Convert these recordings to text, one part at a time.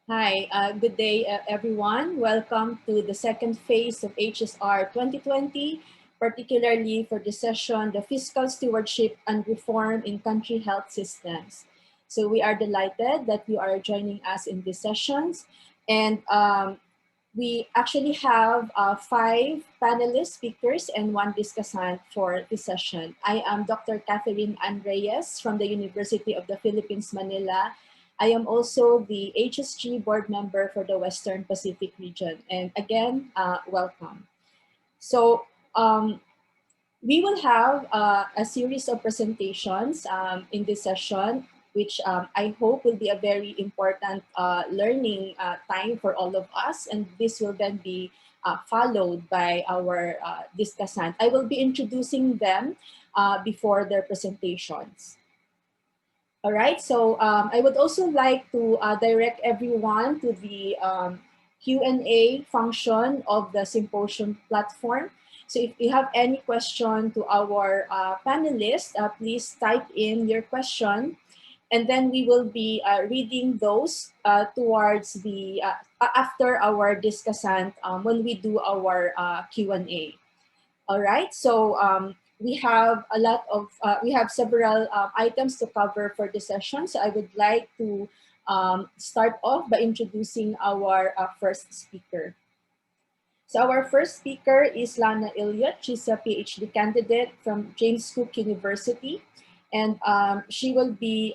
Hi, good day, everyone. Welcome to the second phase of HSR 2020, particularly for the session, the Fiscal Stewardship and Reform in Country Health Systems. So we are delighted that you are joining us in these sessions. And we actually have 5 panelist speakers and 1 discussant for this session. I am Dr. Catherine Ann Reyes from the University of the Philippines, Manila. I am also the HSG board member for the Western Pacific region. And again, welcome. So we will have a series of presentations in this session, which I hope will be a very important learning time for all of us. And this will then be followed by our discussant. I will be introducing them before their presentations. All right, so I would also like to direct everyone to the Q&A function of the symposium platform. So if you have any question to our panelists, please type in your question, and then we will be reading those towards the after our discussant when we do our Q&A. All right, so we have we have several items to cover for this session. So I would like to start off by introducing our first speaker. So our first speaker is Lana Elliott. She's a PhD candidate from James Cook University, and she will be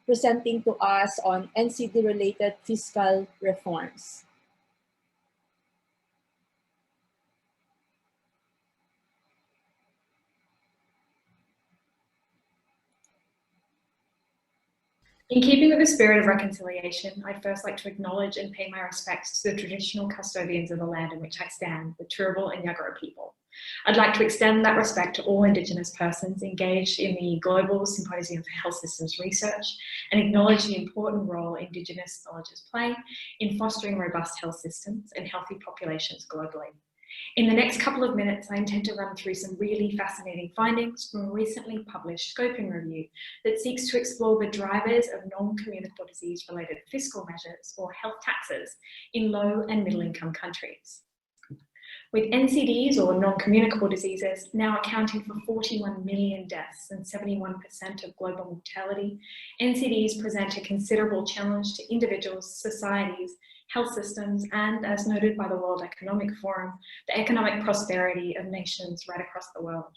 presenting to us on NCD-related fiscal reforms. In keeping with the spirit of reconciliation, I'd first like to acknowledge and pay my respects to the traditional custodians of the land in which I stand, the Turrbal and Yagara people. I'd like to extend that respect to all Indigenous persons engaged in the Global Symposium for Health Systems Research and acknowledge the important role Indigenous knowledges play in fostering robust health systems and healthy populations globally. In the next couple of minutes, I intend to run through some really fascinating findings from a recently published scoping review that seeks to explore the drivers of non-communicable disease-related fiscal measures, or health taxes, in low and middle-income countries. With NCDs, or non-communicable diseases, now accounting for 41 million deaths and 71% of global mortality, NCDs present a considerable challenge to individuals, societies, health systems, and, as noted by the World Economic Forum, the economic prosperity of nations right across the world.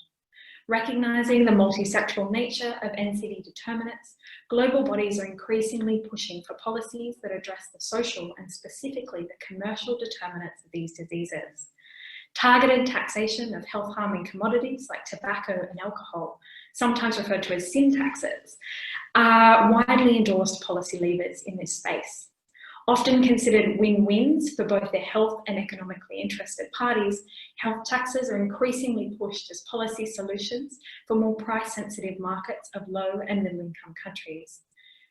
Recognizing the multisectoral nature of NCD determinants, global bodies are increasingly pushing for policies that address the social and specifically the commercial determinants of these diseases. Targeted taxation of health-harming commodities like tobacco and alcohol, sometimes referred to as sin taxes, are widely endorsed policy levers in this space. Often considered win-wins for both the health and economically interested parties, health taxes are increasingly pushed as policy solutions for more price-sensitive markets of low and middle-income countries.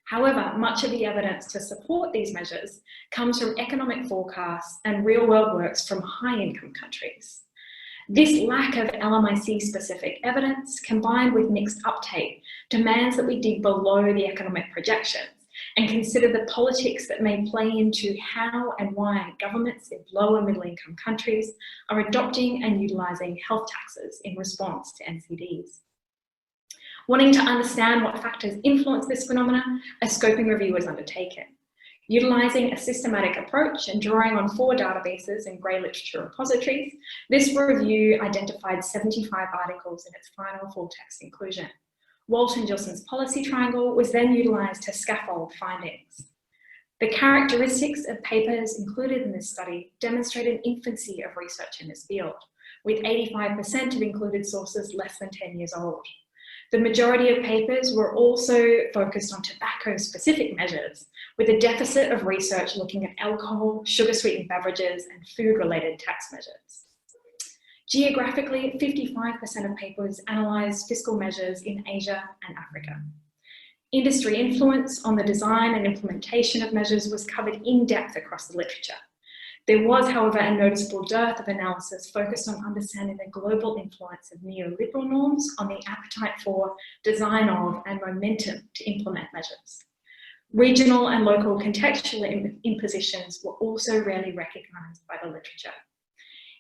However, much of the evidence to support these measures comes from economic forecasts and real-world works from high-income countries. This lack of LMIC-specific evidence, combined with mixed uptake, demands that we dig below the economic projections and consider the politics that may play into how and why governments in low and middle-income countries are adopting and utilising health taxes in response to NCDs. Wanting to understand what factors influence this phenomenon, a scoping review was undertaken. Utilising a systematic approach and drawing on 4 databases and grey literature repositories, this review identified 75 articles in its final full-text inclusion. Walton Gilson's policy triangle was then utilised to scaffold findings. The characteristics of papers included in this study demonstrate an infancy of research in this field, with 85% of included sources less than 10 years old. The majority of papers were also focused on tobacco-specific measures, with a deficit of research looking at alcohol, sugar-sweetened beverages, and food-related tax measures. Geographically, 55% of papers analysed fiscal measures in Asia and Africa. Industry influence on the design and implementation of measures was covered in depth across the literature. There was, however, a noticeable dearth of analysis focused on understanding the global influence of neoliberal norms on the appetite for, design of, and momentum to implement measures. Regional and local contextual impositions were also rarely recognised by the literature.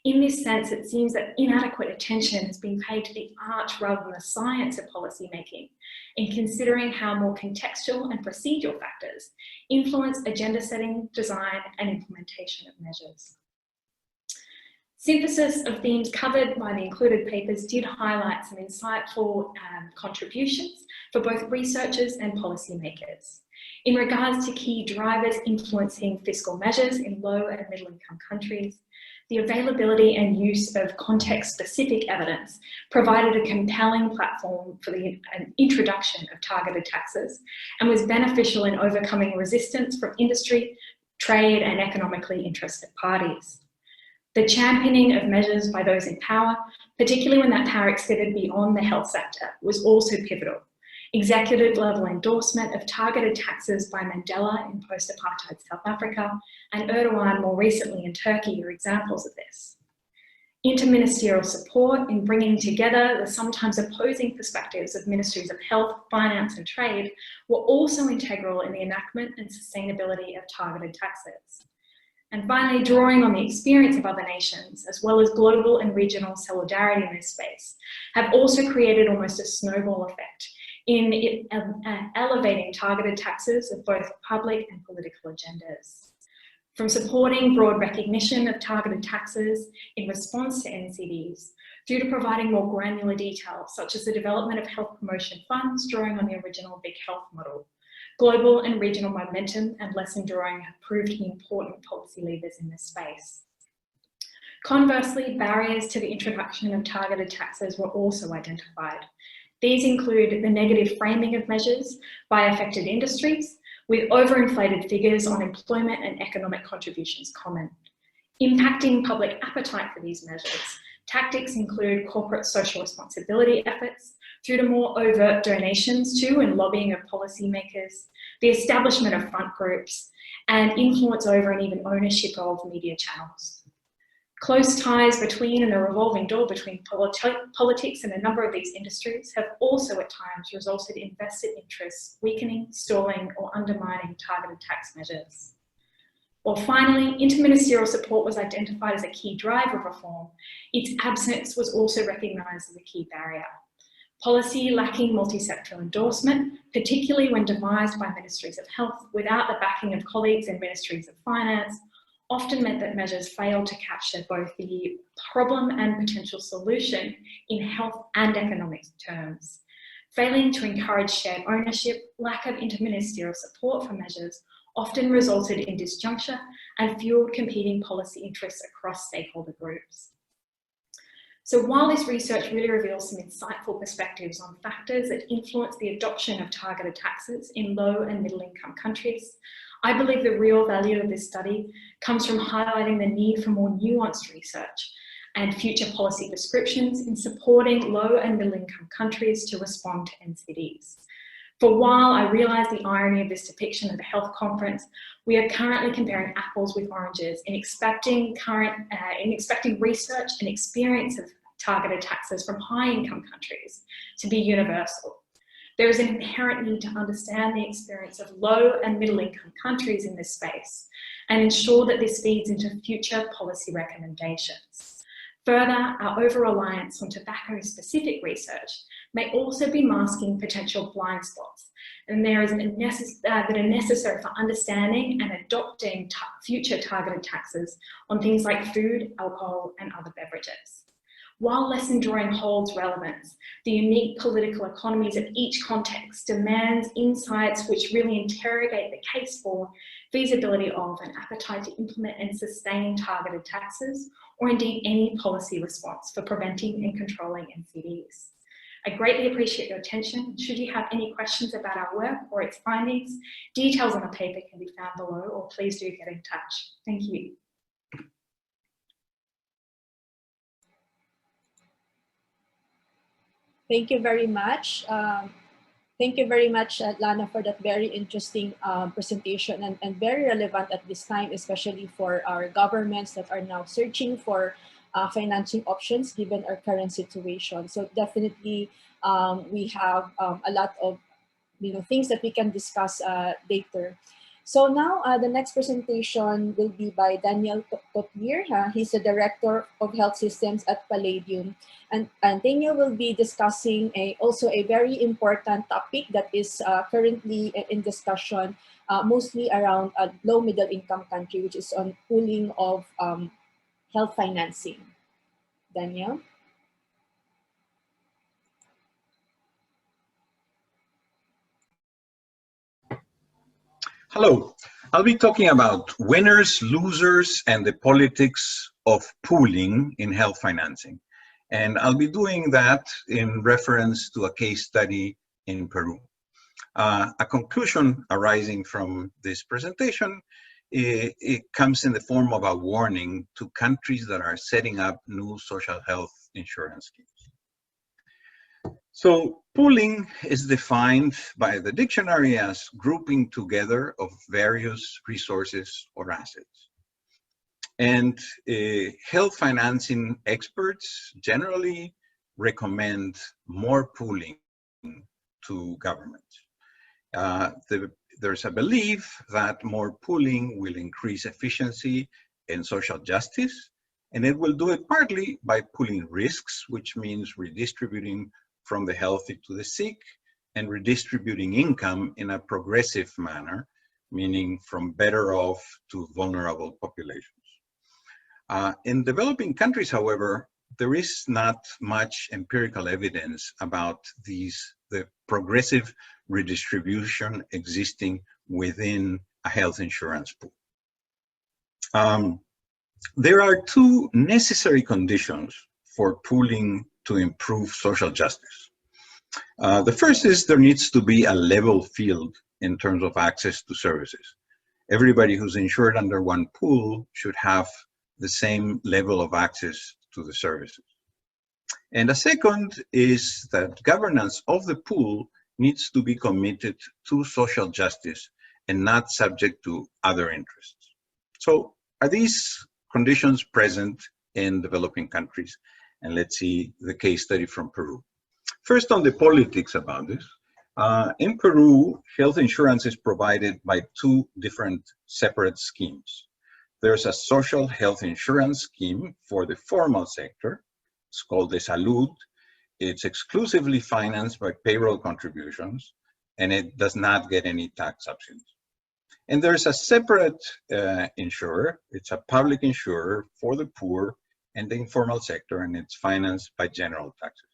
In this sense, it seems that inadequate attention has been paid to the art rather than the science of policymaking, in considering how more contextual and procedural factors influence agenda setting, design, and implementation of measures. Synthesis of themes covered by the included papers did highlight some insightful contributions for both researchers and policymakers. In regards to key drivers influencing fiscal measures in low and middle income countries, the availability and use of context-specific evidence provided a compelling platform for the introduction of targeted taxes and was beneficial in overcoming resistance from industry, trade, and economically interested parties. The championing of measures by those in power, particularly when that power extended beyond the health sector, was also pivotal. Executive-level endorsement of targeted taxes by Mandela in post-apartheid South Africa and Erdogan more recently in Turkey are examples of this. Interministerial support in bringing together the sometimes opposing perspectives of ministries of health, finance, and trade were also integral in the enactment and sustainability of targeted taxes. And finally, drawing on the experience of other nations, as well as global and regional solidarity in this space, have also created almost a snowball effect in elevating targeted taxes of both public and political agendas. From supporting broad recognition of targeted taxes in response to NCDs, through to providing more granular details, such as the development of health promotion funds drawing on the original Big Health model. Global and regional momentum and lesson drawing have proved to be important policy levers in this space. Conversely, barriers to the introduction of targeted taxes were also identified. These include the negative framing of measures by affected industries, with overinflated figures on employment and economic contributions common. Impacting public appetite for these measures, tactics include corporate social responsibility efforts, through to more overt donations to and lobbying of policymakers, the establishment of front groups, and influence over and even ownership of media channels. Close ties between and a revolving door between politics and a number of these industries have also at times resulted in vested interests weakening, stalling, or undermining targeted tax measures. Well, finally, interministerial support was identified as a key driver of reform. Its absence was also recognised as a key barrier. Policy lacking multi-sectoral endorsement, particularly when devised by ministries of health without the backing of colleagues in ministries of finance, often meant that measures failed to capture both the problem and potential solution in health and economic terms. Failing to encourage shared ownership, lack of interministerial support for measures often resulted in disjuncture and fueled competing policy interests across stakeholder groups. So while this research really reveals some insightful perspectives on factors that influence the adoption of targeted taxes in low and middle income countries, I believe the real value of this study comes from highlighting the need for more nuanced research and future policy prescriptions in supporting low and middle income countries to respond to NCDs. For while I realise the irony of this depiction at a health conference, we are currently comparing apples with oranges in expecting research and experience of targeted taxes from high-income countries to be universal. There is an inherent need to understand the experience of low and middle-income countries in this space and ensure that this feeds into future policy recommendations. Further, our over-reliance on tobacco-specific research may also be masking potential blind spots, and there is that are necessary for understanding and adopting future targeted taxes on things like food, alcohol, and other beverages. While lesson drawing holds relevance, the unique political economies of each context demands insights which really interrogate the case for, feasibility of, and appetite to implement and sustain targeted taxes, or indeed any policy response for preventing and controlling NCDs. I greatly appreciate your attention. Should you have any questions about our work or its findings, details on the paper can be found below, or please do get in touch. Thank you. Thank you very much. Thank you very much, Lana, for that very interesting presentation and very relevant at this time, especially for our governments that are now searching for financing options given our current situation. So definitely we have a lot of things that we can discuss later. So now the next presentation will be by Daniel Topier. He's the Director of Health Systems at Palladium. And Daniel will be discussing also a very important topic that is currently in discussion, mostly around a low middle income country, which is on pooling of health financing. Daniel? Hello, I'll be talking about winners, losers, and the politics of pooling in health financing. And I'll be doing that in reference to a case study in Peru. A conclusion arising from this presentation, it comes in the form of a warning to countries that are setting up new social health insurance schemes. So pooling is defined by the dictionary as grouping together of various resources or assets. And health financing experts generally recommend more pooling to governments. There's a belief that more pooling will increase efficiency and social justice, and it will do it partly by pooling risks, which means redistributing from the healthy to the sick, and redistributing income in a progressive manner, meaning from better off to vulnerable populations. In developing countries, however, there is not much empirical evidence about the progressive redistribution existing within a health insurance pool. There are two necessary conditions for pooling to improve social justice. The first is there needs to be a level field in terms of access to services. Everybody who's insured under one pool should have the same level of access to the services. And the second is that governance of the pool needs to be committed to social justice and not subject to other interests. So are these conditions present in developing countries? And let's see the case study from Peru. First, on the politics about this. In Peru, health insurance is provided by two different separate schemes. There's a social health insurance scheme for the formal sector. It's called the Salud. It's exclusively financed by payroll contributions, and it does not get any tax subsidies. And there's a separate insurer. It's a public insurer for the poor and the informal sector, and it's financed by general taxes.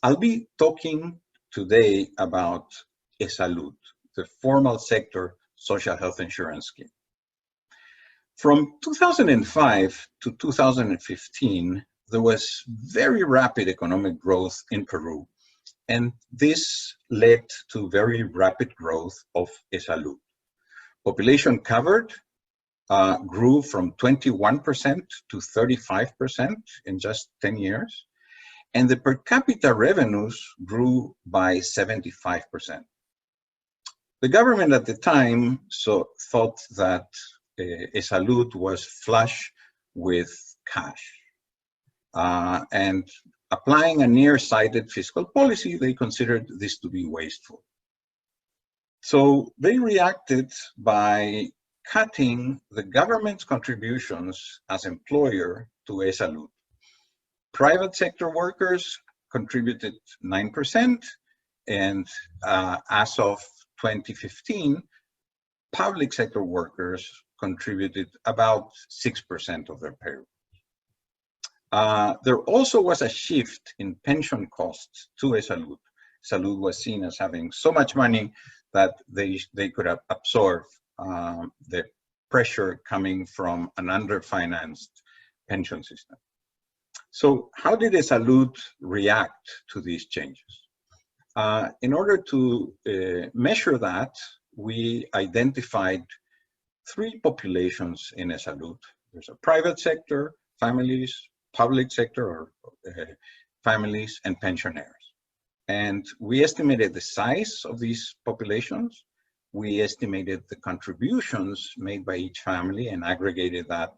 I'll be talking today about Salud, the formal sector social health insurance scheme. From 2005 to 2015, there was very rapid economic growth in Peru, and this led to very rapid growth of Salud. Population covered grew from 21% to 35% in just 10 years, and the per capita revenues grew by 75%. The government at the time thought that Salud was flush with cash. And applying a nearsighted fiscal policy, they considered this to be wasteful. So they reacted by cutting the government's contributions as employer to Salud. Private sector workers contributed 9%, and as of 2015, public sector workers contributed about 6% of their payroll. There also was a shift in pension costs to Salud. Salud was seen as having so much money that they could absorb the pressure coming from an underfinanced pension system. So how did Salud react to these changes? In order to measure that, we identified three populations in Salud. There's a private sector, families, public sector, or families, and pensioners. And we estimated the size of these populations. We estimated the contributions made by each family and aggregated that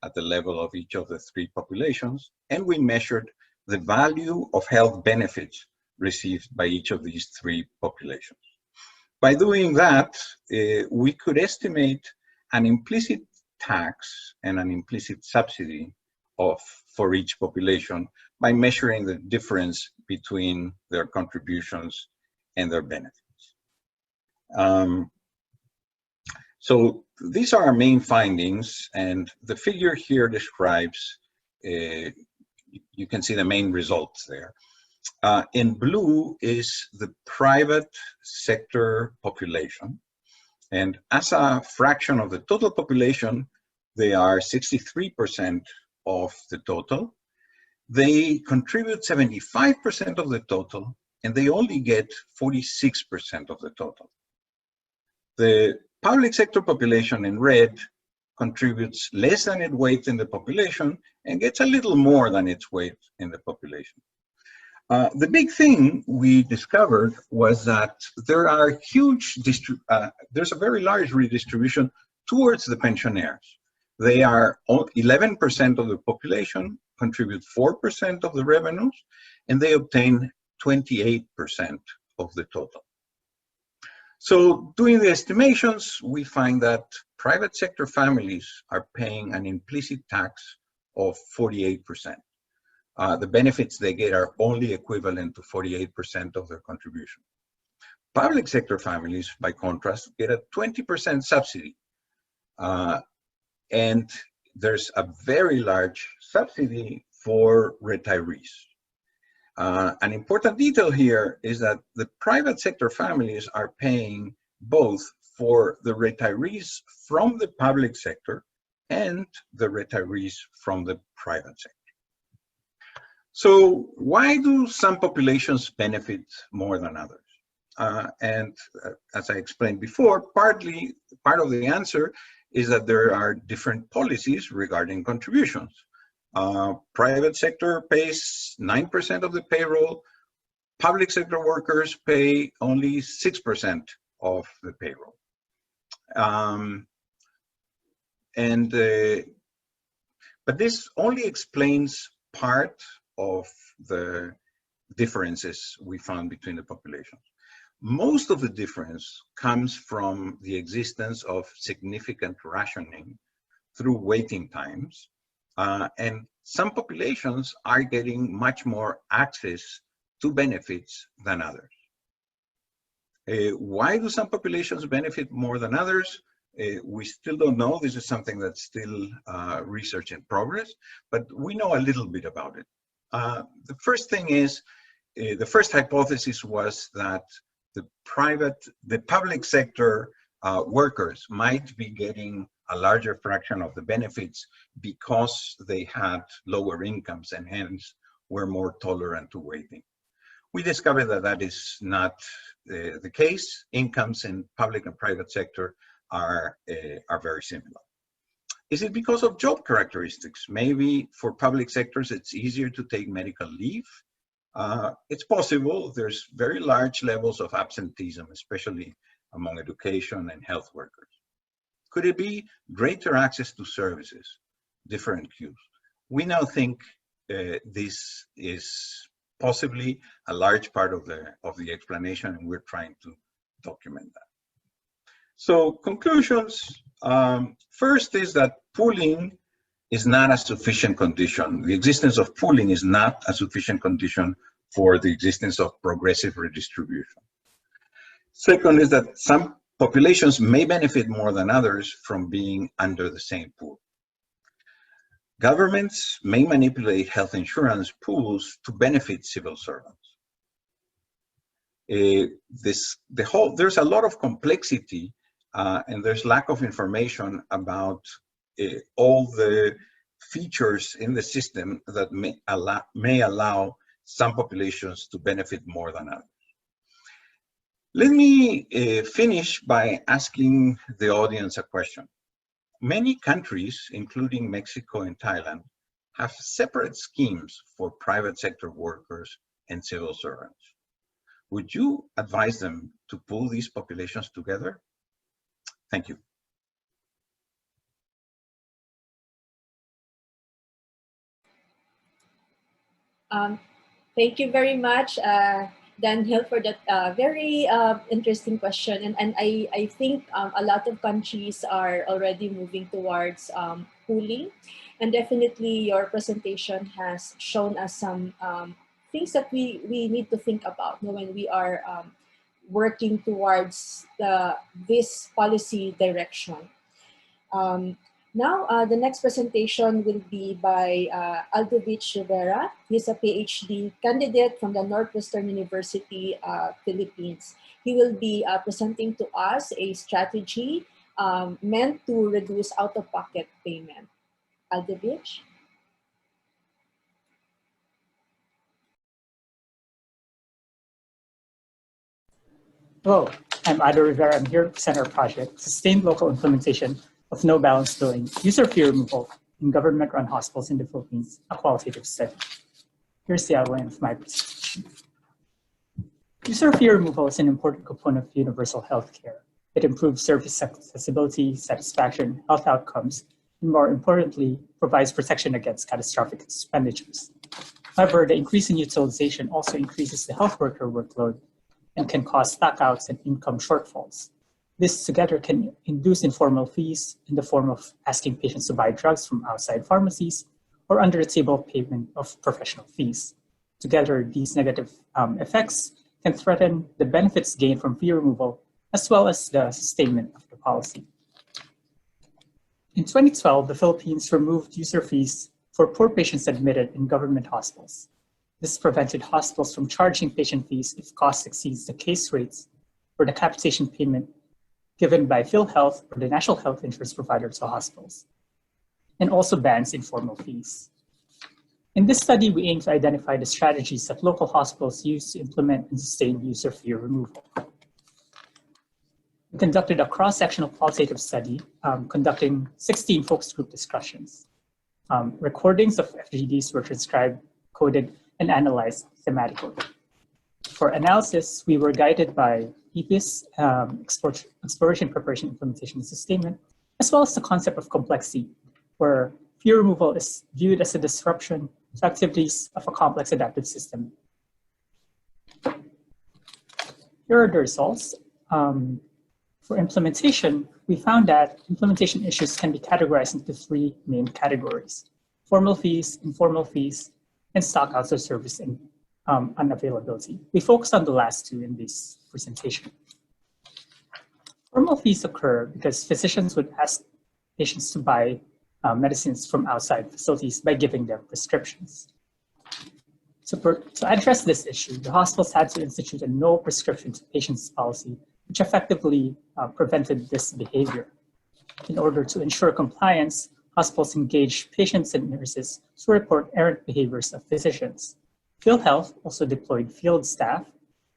at the level of each of the three populations. And we measured the value of health benefits received by each of these three populations. By doing that, we could estimate an implicit tax and an implicit subsidy for each population by measuring the difference between their contributions and their benefits. So these are our main findings, and the figure here describes, you can see the main results there. In blue is the private sector population, and as a fraction of the total population, they are 63% of the total. They contribute 75% of the total, and they only get 46% of the total. The public sector population in red contributes less than its weight in the population and gets a little more than its weight in the population. The big thing we discovered was that there are there's a very large redistribution towards the pensioners. They are 11% of the population, contribute 4% of the revenues, and they obtain 28% of the total. So doing the estimations, we find that private sector families are paying an implicit tax of 48%. The benefits they get are only equivalent to 48% of their contribution. Public sector families, by contrast, get a 20% subsidy. And there's a very large subsidy for retirees. An important detail here is that the private sector families are paying both for the retirees from the public sector and the retirees from the private sector. So why do some populations benefit more than others? As I explained before, part of the answer is that there are different policies regarding contributions. Private sector pays 9% of the payroll. Public sector workers pay only 6% of the payroll. But this only explains part of the differences we found between the populations. Most of the difference comes from the existence of significant rationing through waiting times, and some populations are getting much more access to benefits than others. Why do some populations benefit more than others? We still don't know. This is something that's still research in progress, but we know a little bit about it. The first thing is, the first hypothesis was that the public sector workers might be getting a larger fraction of the benefits because they had lower incomes and hence were more tolerant to waiting. We discovered that that is not the case. Incomes in public and private sector are very similar. Is it because of job characteristics? Maybe for public sectors, it's easier to take medical leave. It's possible. There's very large levels of absenteeism, especially among education and health workers. Could it be greater access to services, different queues? We now think this is possibly a large part of the explanation, and we're trying to document that. So conclusions, first is that pooling is not a sufficient condition. The existence of pooling is not a sufficient condition for the existence of progressive redistribution. Second is that some populations may benefit more than others from being under the same pool. Governments may manipulate health insurance pools to benefit civil servants. There's a lot of complexity and there's lack of information about all the features in the system that may allow some populations to benefit more than others. Let me finish by asking the audience a question. Many countries, including Mexico and Thailand, have separate schemes for private sector workers and civil servants. Would you advise them to pool these populations together? Thank you. Thank you very much, Daniel, for that very interesting question. And I think a lot of countries are already moving towards pooling. And definitely your presentation has shown us some things that we need to think about, you know, when we are working towards this policy direction. Um, Now, the next presentation will be by Aldovich Rivera. He's a PhD candidate from the Northwestern University, Philippines. He will be presenting to us a strategy meant to reduce out-of-pocket payment. Aldovich? Hello, I'm Ado Rivera. I'm here to present our project, Sustained Local Implementation of No Balance Billing, User Fee Removal in Government-Run Hospitals in the Philippines, a Qualitative Study. Here's the outline of my presentation. User fee removal is an important component of universal health care. It improves service accessibility, satisfaction, health outcomes, and more importantly, provides protection against catastrophic expenditures. However, the increase in utilization also increases the health worker workload and can cause stockouts and income shortfalls. This together can induce informal fees in the form of asking patients to buy drugs from outside pharmacies or under-the-table payment of professional fees. Together, these negative effects can threaten the benefits gained from fee removal as well as the sustainment of the policy. In 2012, the Philippines removed user fees for poor patients admitted in government hospitals. This prevented hospitals from charging patient fees if cost exceeds the case rates or the capitation payment given by PhilHealth or the national health insurance provider to hospitals, and also bans informal fees. In this study, we aim to identify the strategies that local hospitals use to implement and sustain user fee removal. We conducted a cross-sectional qualitative study conducting 16 focus group discussions. Recordings of FGDs were transcribed, coded, and analyzed thematically. For analysis, we were guided by EPIS, Exploration, Preparation, Implementation, and Sustainment, as well as the concept of complexity, where fee removal is viewed as a disruption to activities of a complex adaptive system. Here are the results. For implementation, we found that implementation issues can be categorized into three main categories: formal fees, informal fees, and stockouts of service and unavailability. We focus on the last two in this presentation. Formal fees occur because physicians would ask patients to buy medicines from outside facilities by giving them prescriptions. To address this issue, the hospitals had to institute a no prescription to patients policy, which effectively prevented this behavior. In order to ensure compliance, hospitals engaged patients and nurses to report errant behaviors of physicians. PhilHealth also deployed field staff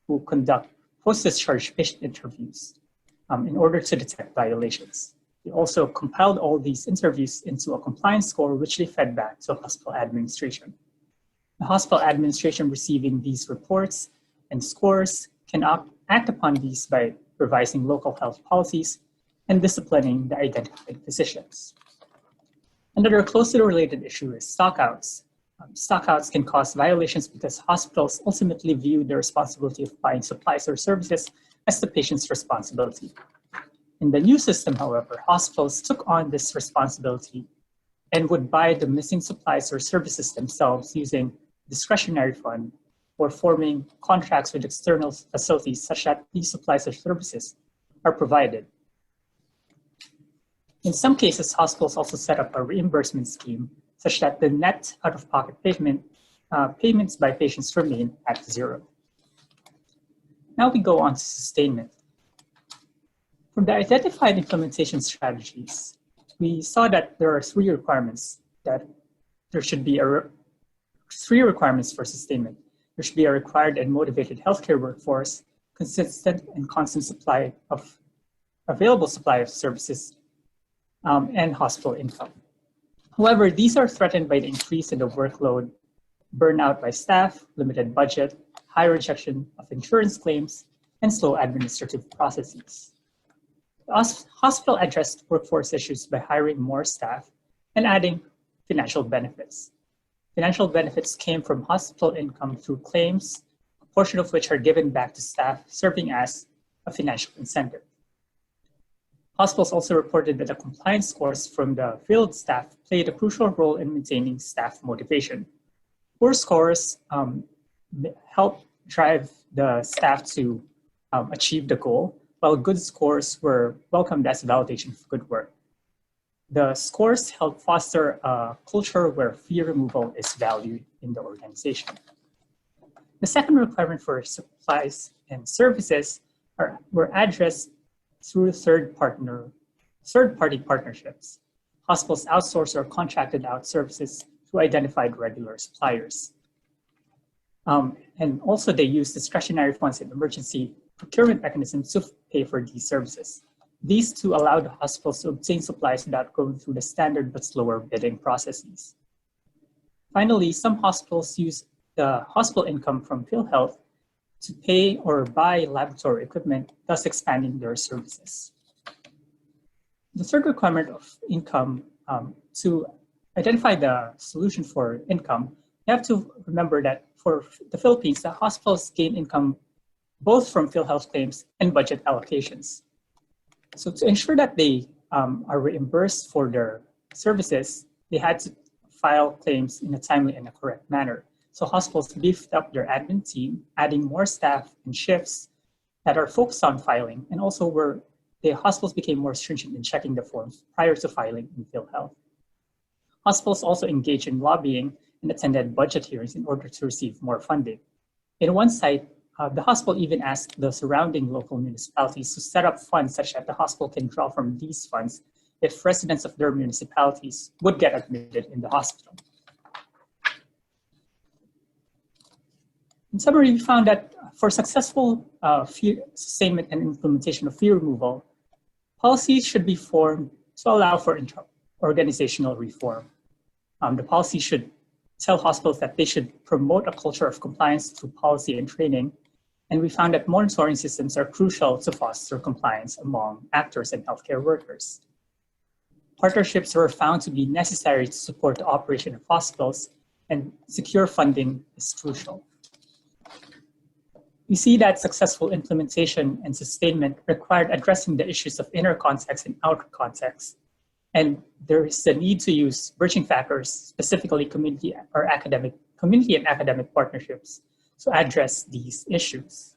who conduct post-discharge patient interviews in order to detect violations. They also compiled all these interviews into a compliance score, which they fed back to hospital administration. The hospital administration receiving these reports and scores can act upon these by revising local health policies and disciplining the identified physicians. Another closely related issue is stockouts. Stockouts can cause violations because hospitals ultimately view the responsibility of buying supplies or services as the patient's responsibility. In the new system, however, hospitals took on this responsibility and would buy the missing supplies or services themselves using discretionary fund or forming contracts with external facilities such that these supplies or services are provided. In some cases, hospitals also set up a reimbursement scheme such that the net out-of-pocket payments by patients remain at zero. Now we go on to sustainment. From the identified implementation strategies, we saw that there are three requirements for sustainment. There should be a required and motivated healthcare workforce, consistent and constant available supply of services, and hospital income. However, these are threatened by the increase in the workload, burnout by staff, limited budget, high rejection of insurance claims, and slow administrative processes. The hospital addressed workforce issues by hiring more staff and adding financial benefits. Financial benefits came from hospital income through claims, portion of which are given back to staff, serving as a financial incentive. Hospitals also reported that the compliance scores from the field staff played a crucial role in maintaining staff motivation. Poor scores help drive the staff to achieve the goal, while good scores were welcomed as validation of good work. The scores help foster a culture where fee removal is valued in the organization. The second requirement for supplies and services were addressed through third-party partnerships. Hospitals outsourced or contracted out services to identified regular suppliers. And also they use discretionary funds and emergency procurement mechanisms to pay for these services. These two allowed hospitals to obtain supplies without going through the standard but slower bidding processes. Finally, some hospitals use the hospital income from PhilHealth to pay or buy laboratory equipment, thus expanding their services. The third requirement of income, to identify the solution for income, you have to remember that for the Philippines, the hospitals gain income both from PhilHealth claims and budget allocations. So to ensure that they are reimbursed for their services, they had to file claims in a timely and a correct manner. So hospitals beefed up their admin team, adding more staff and shifts that are focused on filing, and also the hospitals became more stringent in checking the forms prior to filing in PhilHealth. Hospitals also engaged in lobbying and attended budget hearings in order to receive more funding. In one site, the hospital even asked the surrounding local municipalities to set up funds such that the hospital can draw from these funds if residents of their municipalities would get admitted in the hospital. In summary, we found that for successful sustainment and implementation of fee removal, policies should be formed to allow for organizational reform. The policy should tell hospitals that they should promote a culture of compliance through policy and training. And we found that monitoring systems are crucial to foster compliance among actors and healthcare workers. Partnerships were found to be necessary to support the operation of hospitals, and secure funding is crucial. We see that successful implementation and sustainment required addressing the issues of inner context and outer context. And there is the need to use bridging factors, specifically community and academic partnerships, to address these issues.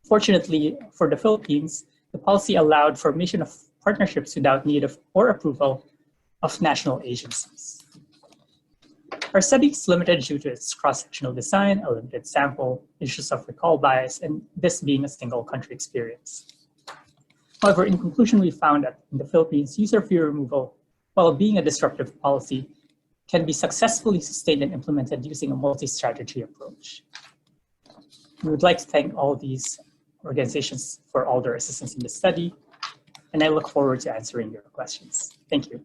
Fortunately for the Philippines, the policy allowed formation of partnerships without need of or approval of national agencies. Our study is limited due to its cross-sectional design, a limited sample, issues of recall bias, and this being a single country experience. However, in conclusion, we found that in the Philippines, user fee removal, while being a disruptive policy, can be successfully sustained and implemented using a multi-strategy approach. We would like to thank all these organizations for all their assistance in the study, and I look forward to answering your questions. Thank you.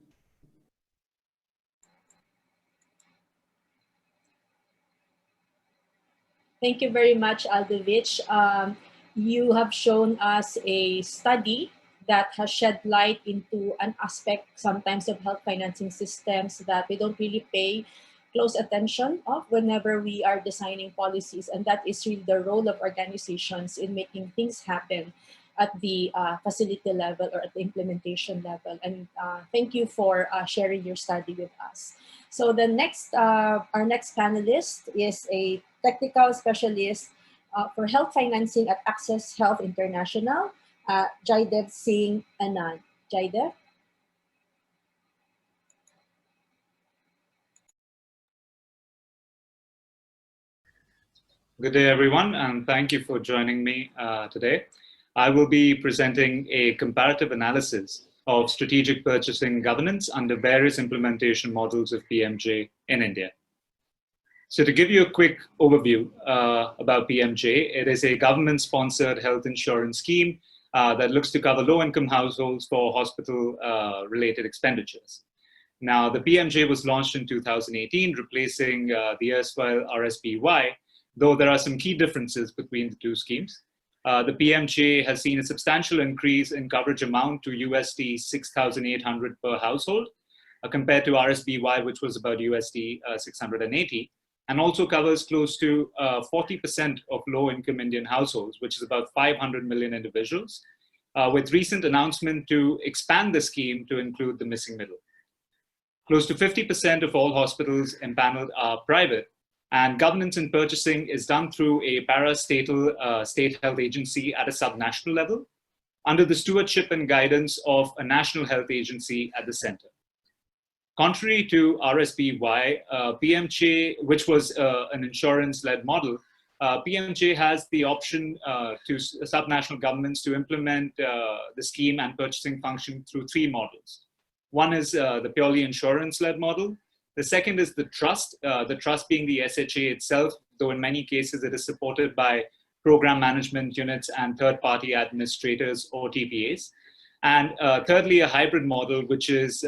Thank you very much, Aldovich. You have shown us a study that has shed light into an aspect sometimes of health financing systems that we don't really pay close attention of whenever we are designing policies, and that is really the role of organizations in making things happen at the facility level or at the implementation level. And thank you for sharing your study with us. So the next, our next panelist is a technical specialist for health financing at Access Health International, Jaidev Singh Anand. Jaidev? Good day, everyone, and thank you for joining me today. I will be presenting a comparative analysis of strategic purchasing governance under various implementation models of PMJ in India. So to give you a quick overview about PMJ, it is a government-sponsored health insurance scheme that looks to cover low-income households for hospital-related expenditures. Now, the PMJ was launched in 2018, replacing the erstwhile RSBY, though there are some key differences between the two schemes. The PMJ has seen a substantial increase in coverage amount to USD 6,800 per household, compared to RSBY, which was about USD 680. and also covers close to 40% of low-income Indian households, which is about 500 million individuals, with recent announcement to expand the scheme to include the missing middle. Close to 50% of all hospitals empaneled are private, and governance in purchasing is done through a parastatal state health agency at a subnational level, under the stewardship and guidance of a national health agency at the center. Contrary to RSBY, PMJ, which was an insurance-led model, PMJ has the option to subnational governments to implement the scheme and purchasing function through three models. One is the purely insurance-led model. The second is the trust being the SHA itself, though in many cases it is supported by program management units and third-party administrators or TPAs. And thirdly, a hybrid model, which is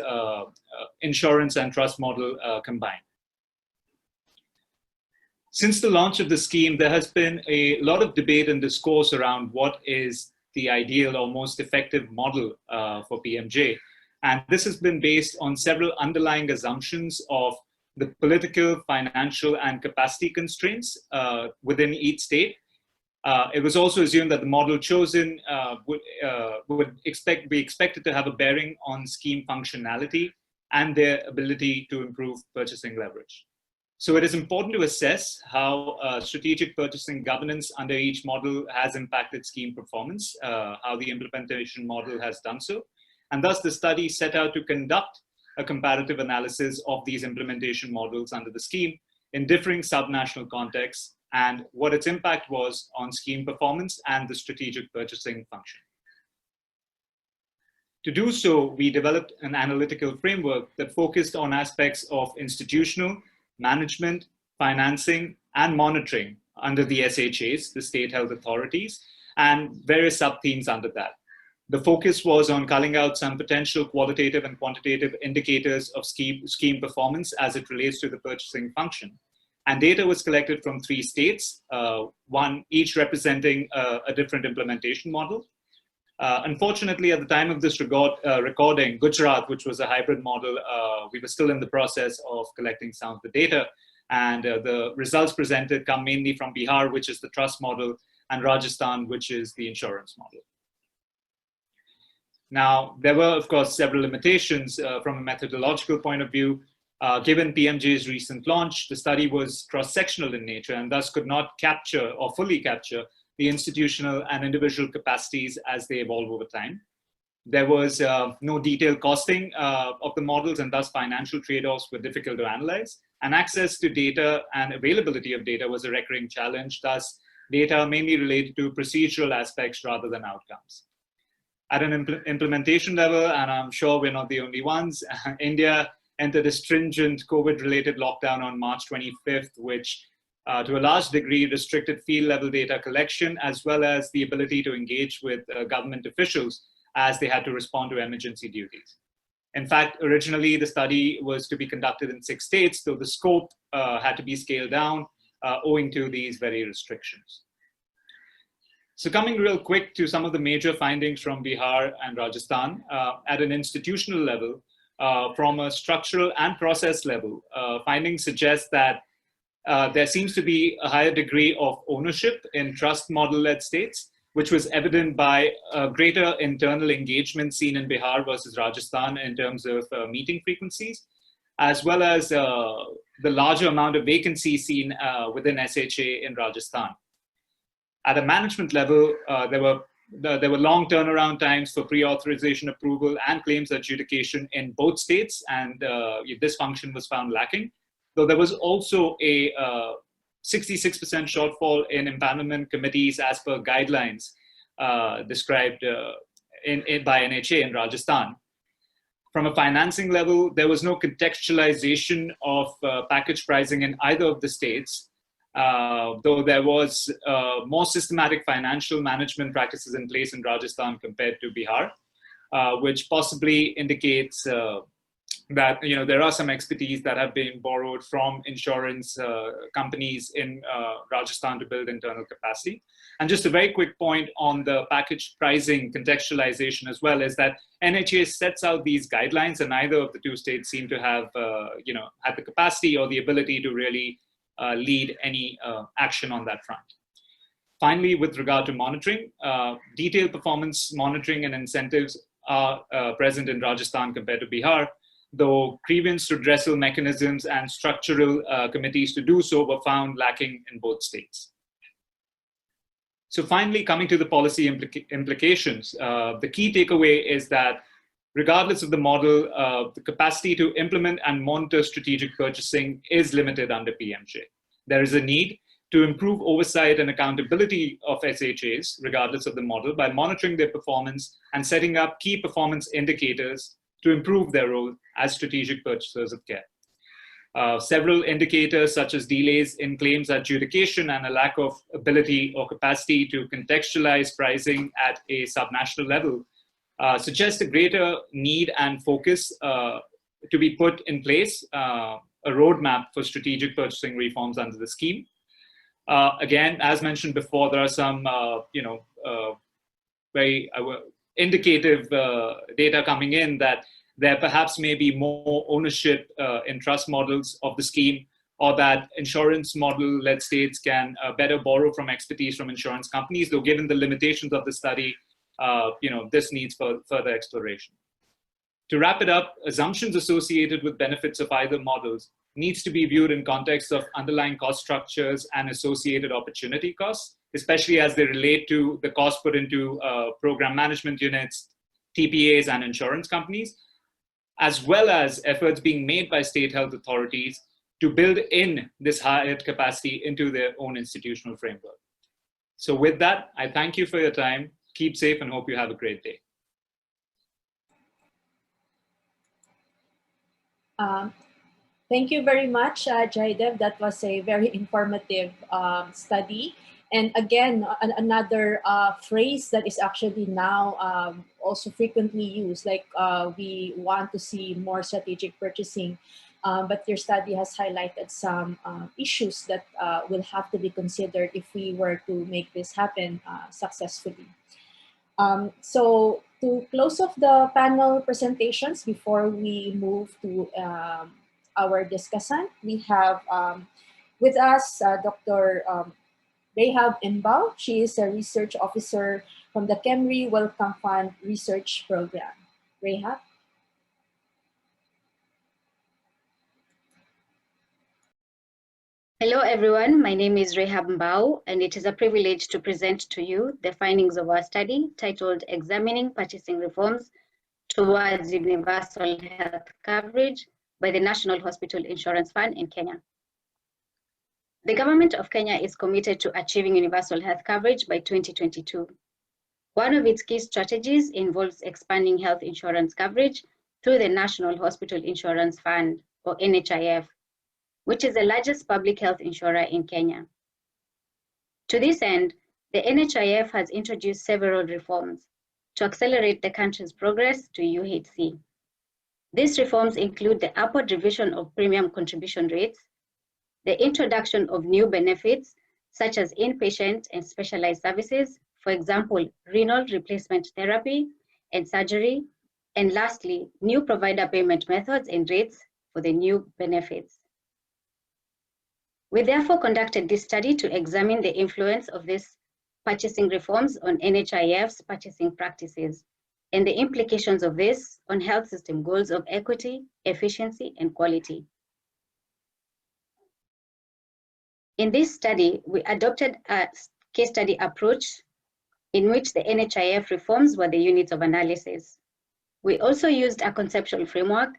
insurance and trust model combined. Since the launch of the scheme, there has been a lot of debate and discourse around what is the ideal or most effective model for PMJ. And this has been based on several underlying assumptions of the political, financial, and capacity constraints within each state. It was also assumed that the model chosen would be expected to have a bearing on scheme functionality and their ability to improve purchasing leverage. So it is important to assess how strategic purchasing governance under each model has impacted scheme performance, how the implementation model has done so. And thus the study set out to conduct a comparative analysis of these implementation models under the scheme in differing subnational contexts and what its impact was on scheme performance and the strategic purchasing function. To do so, we developed an analytical framework that focused on aspects of institutional, management, financing, and monitoring under the SHAs, the state health authorities, and various sub-themes under that. The focus was on culling out some potential qualitative and quantitative indicators of scheme performance as it relates to the purchasing function. And data was collected from 3 states, one each representing a different implementation model. Unfortunately, at the time of this recording, Gujarat, which was a hybrid model, we were still in the process of collecting some of the data. And the results presented come mainly from Bihar, which is the trust model, and Rajasthan, which is the insurance model. Now, there were, of course, several limitations from a methodological point of view. Given PMJ's recent launch, the study was cross-sectional in nature and thus could not capture or fully capture the institutional and individual capacities as they evolve over time. There was no detailed costing of the models, and thus financial trade-offs were difficult to analyze. And access to data and availability of data was a recurring challenge, thus data mainly related to procedural aspects rather than outcomes. At an implementation level, and I'm sure we're not the only ones, India entered a stringent COVID-related lockdown on March 25th, which to a large degree restricted field-level data collection, as well as the ability to engage with government officials as they had to respond to emergency duties. In fact, originally the study was to be conducted in 6 states, though the scope had to be scaled down owing to these very restrictions. So coming real quick to some of the major findings from Bihar and Rajasthan, at an institutional level, from a structural and process level, findings suggest that there seems to be a higher degree of ownership in trust model-led states, which was evident by greater internal engagement seen in Bihar versus Rajasthan in terms of meeting frequencies, as well as the larger amount of vacancies seen within SHA in Rajasthan. At a management level, there were long turnaround times for pre-authorization approval and claims adjudication in both states, and this function was found lacking. Though there was also a 66% shortfall in empanelment committees as per guidelines described by NHA in Rajasthan. From a financing level, there was no contextualization of package pricing in either of the states, though there was more systematic financial management practices in place in Rajasthan compared to Bihar, which possibly indicates that there are some expertise that have been borrowed from insurance companies in Rajasthan to build internal capacity. And just a very quick point on the package pricing contextualization as well is that NHA sets out these guidelines, and neither of the 2 states seem to have had the capacity or the ability to really lead any action on that front. Finally, with regard to monitoring, detailed performance monitoring and incentives are present in Rajasthan compared to Bihar, though grievance redressal mechanisms and structural committees to do so were found lacking in both states. So finally, coming to the policy implications, the key takeaway is that regardless of the model, the capacity to implement and monitor strategic purchasing is limited under PMJ. There is a need to improve oversight and accountability of SHAs, regardless of the model, by monitoring their performance and setting up key performance indicators to improve their role as strategic purchasers of care. Several indicators such as delays in claims adjudication and a lack of ability or capacity to contextualize pricing at a subnational level suggest a greater need and focus to be put in place, a roadmap for strategic purchasing reforms under the scheme. Again, as mentioned before, there are some very indicative data coming in that there perhaps may be more ownership in trust models of the scheme, or that insurance model-led states can better borrow from expertise from insurance companies, though given the limitations of the study, this needs further exploration. To wrap it up, assumptions associated with benefits of either models needs to be viewed in context of underlying cost structures and associated opportunity costs, especially as they relate to the cost put into program management units, TPAs, and insurance companies, as well as efforts being made by state health authorities to build in this higher capacity into their own institutional framework. So with that, I thank you for your time. Keep safe and hope you have a great day. Thank you very much, Jaidev. That was a very informative study. And again, another phrase that is actually now also frequently used, like we want to see more strategic purchasing, but your study has highlighted some issues that will have to be considered if we were to make this happen successfully. So to close off the panel presentations before we move to our discussant, we have with us Dr. Rehab Imbao. She is a research officer from the KEMRI Wellcome Fund Research Program. Rehab? Hello everyone, my name is Rehab Mbao, and it is a privilege to present to you the findings of our study titled Examining Purchasing Reforms Towards Universal Health Coverage by the National Hospital Insurance Fund in Kenya. The government of Kenya is committed to achieving universal health coverage by 2022. One of its key strategies involves expanding health insurance coverage through the National Hospital Insurance Fund, or NHIF, which is the largest public health insurer in Kenya. To this end, the NHIF has introduced several reforms to accelerate the country's progress to UHC. These reforms include the upward revision of premium contribution rates, the introduction of new benefits such as inpatient and specialized services, for example, renal replacement therapy and surgery, and lastly, new provider payment methods and rates for the new benefits. We therefore conducted this study to examine the influence of these purchasing reforms on NHIF's purchasing practices and the implications of this on health system goals of equity, efficiency, and quality. In this study, we adopted a case study approach in which the NHIF reforms were the units of analysis. We also used a conceptual framework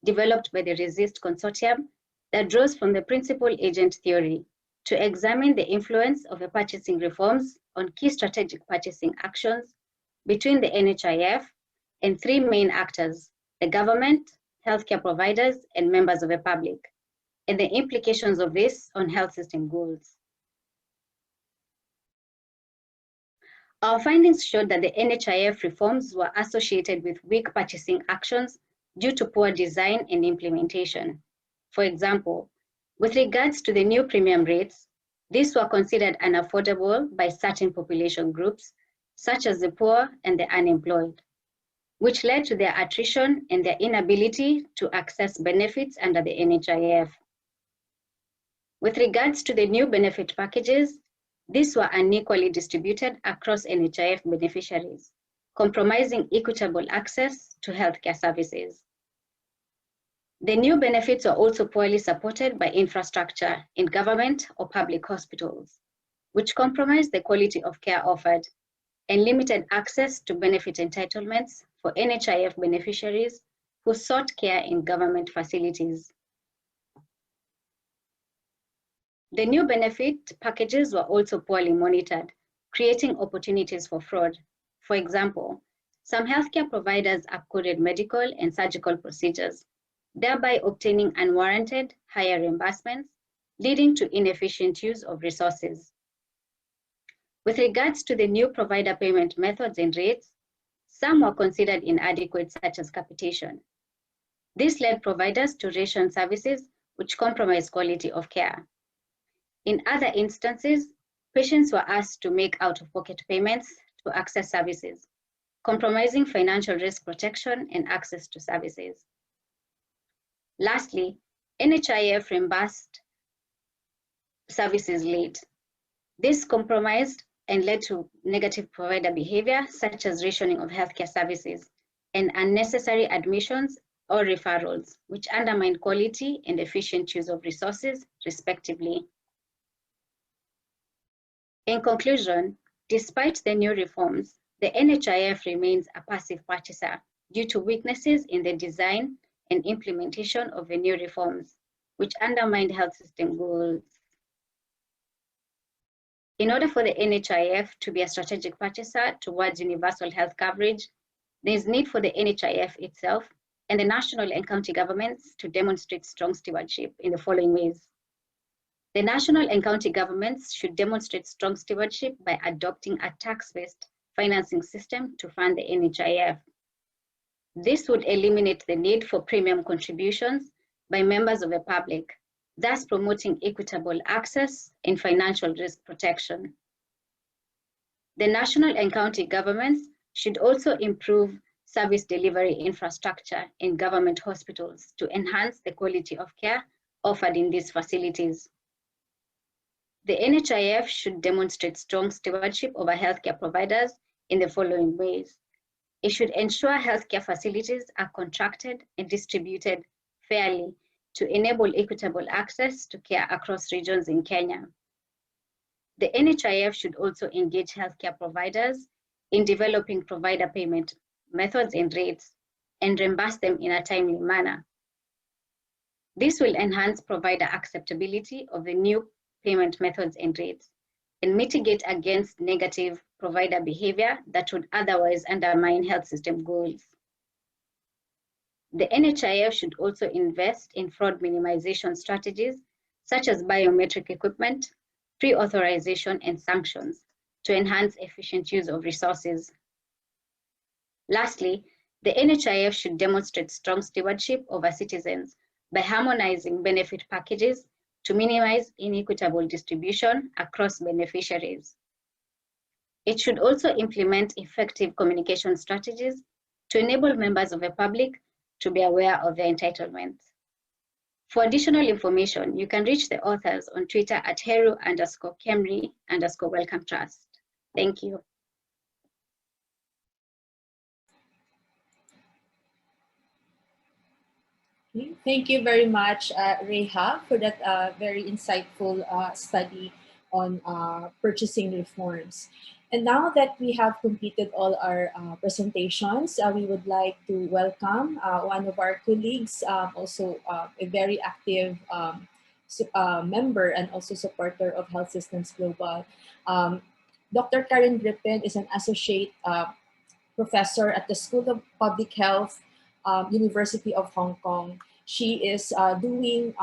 developed by the RESIST consortium that draws from the principal agent theory to examine the influence of the purchasing reforms on key strategic purchasing actions between the NHIF and three main actors: the government, healthcare providers, and members of the public, and the implications of this on health system goals. Our findings showed that the NHIF reforms were associated with weak purchasing actions due to poor design and implementation. For example, with regards to the new premium rates, these were considered unaffordable by certain population groups, such as the poor and the unemployed, which led to their attrition and their inability to access benefits under the NHIF. With regards to the new benefit packages, these were unequally distributed across NHIF beneficiaries, compromising equitable access to healthcare services. The new benefits were also poorly supported by infrastructure in government or public hospitals, which compromised the quality of care offered and limited access to benefit entitlements for NHIF beneficiaries who sought care in government facilities. The new benefit packages were also poorly monitored, creating opportunities for fraud. For example, some healthcare providers upcoded medical and surgical procedures, thereby obtaining unwarranted higher reimbursements, leading to inefficient use of resources. With regards to the new provider payment methods and rates, some were considered inadequate, such as capitation. This led providers to ration services, which compromised quality of care. In other instances, patients were asked to make out-of-pocket payments to access services, compromising financial risk protection and access to services. Lastly, NHIF reimbursed services late. This compromised and led to negative provider behavior, such as rationing of healthcare services and unnecessary admissions or referrals, which undermine quality and efficient use of resources, respectively. In conclusion, despite the new reforms, the NHIF remains a passive purchaser due to weaknesses in the design and implementation of the new reforms, which undermined health system goals. In order for the NHIF to be a strategic purchaser towards universal health coverage, there is need for the NHIF itself and the national and county governments to demonstrate strong stewardship in the following ways. The national and county governments should demonstrate strong stewardship by adopting a tax-based financing system to fund the NHIF. This would eliminate the need for premium contributions by members of the public, thus promoting equitable access and financial risk protection. The national and county governments should also improve service delivery infrastructure in government hospitals to enhance the quality of care offered in these facilities. The NHIF should demonstrate strong stewardship over healthcare providers in the following ways. It should ensure healthcare facilities are contracted and distributed fairly to enable equitable access to care across regions in Kenya. The NHIF should also engage healthcare providers in developing provider payment methods and rates and reimburse them in a timely manner. This will enhance provider acceptability of the new payment methods and rates and mitigate against negative provider behavior that would otherwise undermine health system goals. The NHIF should also invest in fraud minimization strategies such as biometric equipment, pre-authorization, and sanctions to enhance efficient use of resources. Lastly, the NHIF should demonstrate strong stewardship over citizens by harmonizing benefit packages to minimize inequitable distribution across beneficiaries. It should also implement effective communication strategies to enable members of the public to be aware of their entitlements. For additional information, you can reach the authors on Twitter at Heru_Kemri_Welcome Trust. Thank you. Thank you very much, Reha, for that very insightful study on purchasing reforms. And now that we have completed all our presentations, we would like to welcome one of our colleagues, also a very active member and also supporter of Health Systems Global. Dr. Karen Griffin is an associate professor at the School of Public Health, University of Hong Kong. She is doing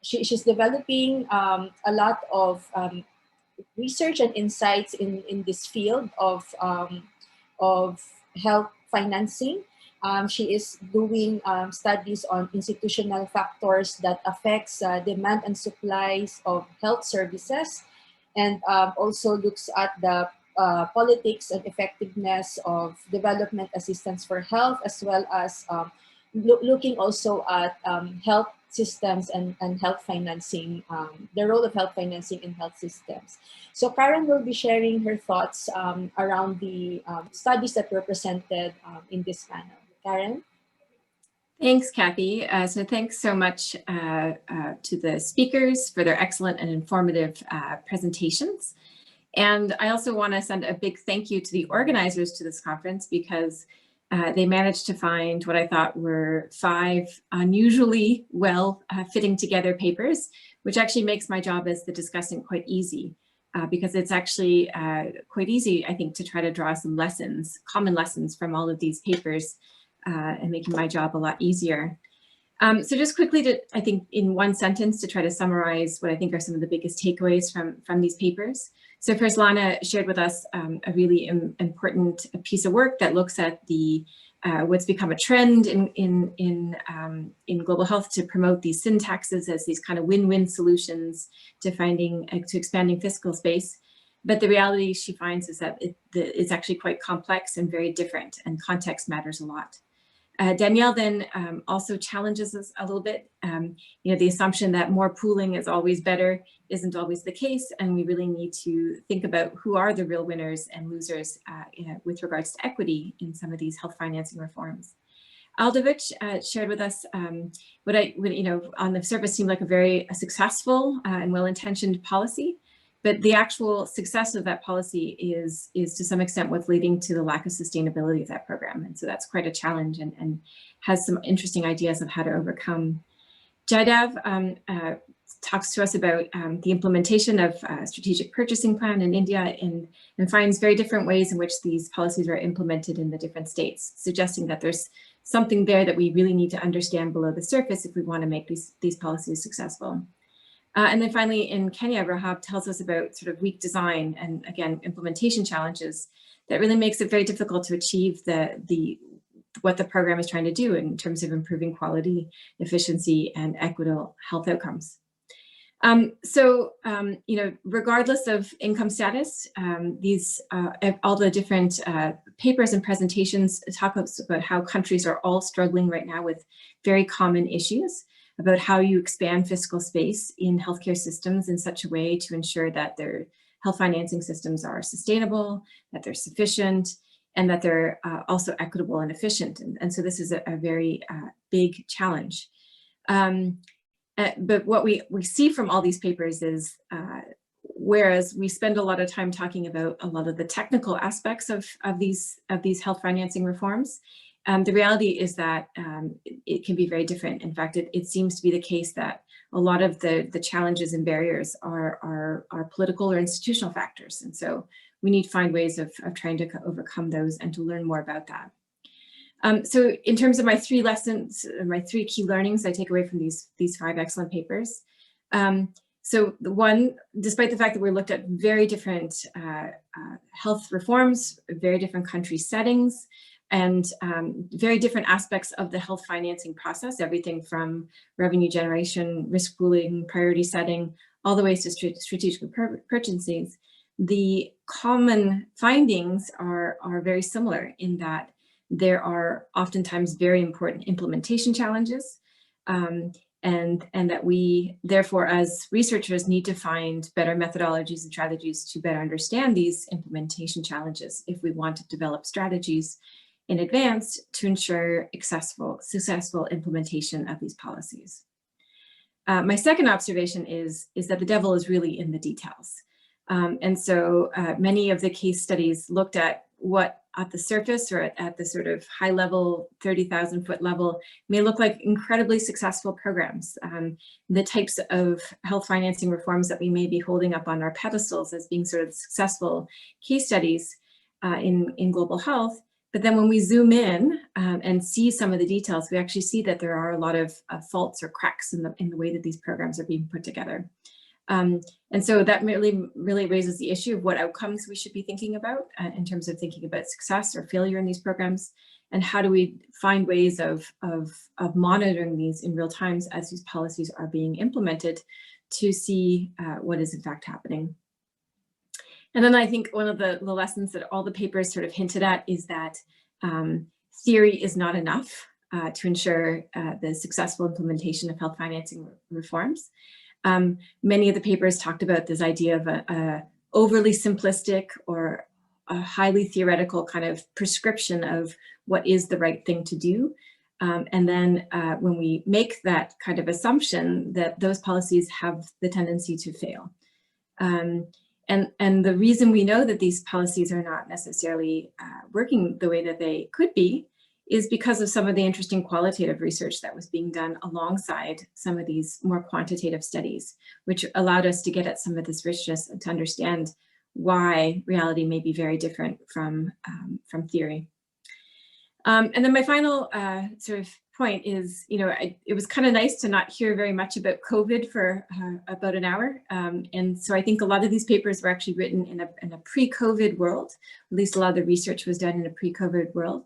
she's developing a lot of research and insights in this field of health financing. She is doing studies on institutional factors that affects demand and supplies of health services, and also looks at the politics and effectiveness of development assistance for health, as well as looking also at health systems and health financing, the role of health financing in health systems. So Karen will be sharing her thoughts around the studies that were presented in this panel. Karen? Thanks, Kathy. So thanks so much to the speakers for their excellent and informative presentations. And I also want to send a big thank you to the organizers to this conference, because they managed to find what I thought were 5 unusually well fitting together papers, which actually makes my job as the discussant quite easy, because it's actually quite easy, I think, to try to draw some lessons, common lessons from all of these papers, and making my job a lot easier. So just quickly to, I think, in one sentence to try to summarize what I think are some of the biggest takeaways from these papers. So first, Lana shared with us a really important piece of work that looks at the what's become a trend in global health to promote these sin taxes as these kind of win-win solutions to expanding fiscal space. But the reality she finds is that it's actually quite complex and very different, and context matters a lot. Danielle then also challenges us a little bit. The assumption that more pooling is always better isn't always the case, and we really need to think about who are the real winners and losers with regards to equity in some of these health financing reforms. Aldovich shared with us what on the surface seemed like a very successful and well-intentioned policy. But the actual success of that policy is to some extent what's leading to the lack of sustainability of that program. And so that's quite a challenge, and has some interesting ideas on how to overcome. Jaidev talks to us about the implementation of strategic purchasing plan in India, and finds very different ways in which these policies are implemented in the different states, suggesting that there's something there that we really need to understand below the surface if we want to make these policies successful. And then finally, in Kenya, Rahab tells us about sort of weak design and, again, implementation challenges that really makes it very difficult to achieve what the program is trying to do in terms of improving quality, efficiency, and equitable health outcomes. Regardless of income status, all the different papers and presentations talk about how countries are all struggling right now with very common issues about how you expand fiscal space in healthcare systems in such a way to ensure that their health financing systems are sustainable, that they're sufficient, and that they're also equitable and efficient. And so this is a very big challenge. But what we see from all these papers is, whereas we spend a lot of time talking about a lot of the technical aspects of these health financing reforms, the reality is that it can be very different. In fact, it seems to be the case that a lot of the challenges and barriers are political or institutional factors. And so we need to find ways of trying to overcome those and to learn more about that. So in terms of my 3 lessons, my 3 key learnings I take away from these 5 excellent papers. So the one, despite the fact that we looked at very different health reforms, very different country settings, and very different aspects of the health financing process, everything from revenue generation, risk pooling, priority setting, all the way to strategic purchasing, the common findings are very similar in that there are oftentimes very important implementation challenges, and that we, therefore, as researchers, need to find better methodologies and strategies to better understand these implementation challenges if we want to develop strategies in advance to ensure successful implementation of these policies. My second observation is that the devil is really in the details. And so many of the case studies looked at what at the surface or at the sort of high level, 30,000-foot level may look like incredibly successful programs. The types of health financing reforms that we may be holding up on our pedestals as being sort of successful case studies in global health. But then when we zoom in and see some of the details, we actually see that there are a lot of faults or cracks in the way that these programs are being put together. And so that really raises the issue of what outcomes we should be thinking about in terms of thinking about success or failure in these programs, and how do we find ways of monitoring these in real times as these policies are being implemented to see what is in fact happening. And then I think one of the lessons that all the papers sort of hinted at is that theory is not enough. to ensure the successful implementation of health financing reforms. Many of the papers talked about this idea of a overly simplistic or a highly theoretical kind of prescription of what is the right thing to do. And then when we make that kind of assumption, that those policies have the tendency to fail. And the reason we know that these policies are not necessarily working the way that they could be is because of some of the interesting qualitative research that was being done alongside some of these more quantitative studies, which allowed us to get at some of this richness and to understand why reality may be very different from theory. And then my final sort of point is, it was kind of nice to not hear very much about COVID for about an hour. And so I think a lot of these papers were actually written in a pre-COVID world. At least a lot of the research was done in a pre-COVID world.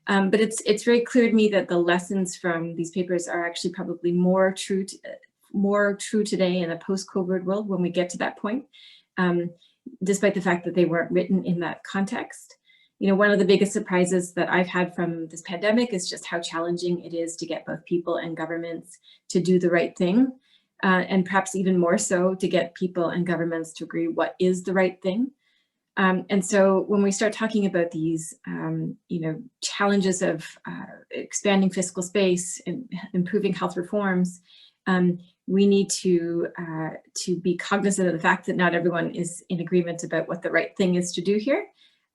But it's very clear to me that the lessons from these papers are actually probably more true today in a post-COVID world when we get to that point, despite the fact that they weren't written in that context. One of the biggest surprises that I've had from this pandemic is just how challenging it is to get both people and governments to do the right thing, and perhaps even more so to get people and governments to agree what is the right thing. And so when we start talking about these, challenges of expanding fiscal space and improving health reforms, we need to be cognizant of the fact that not everyone is in agreement about what the right thing is to do here.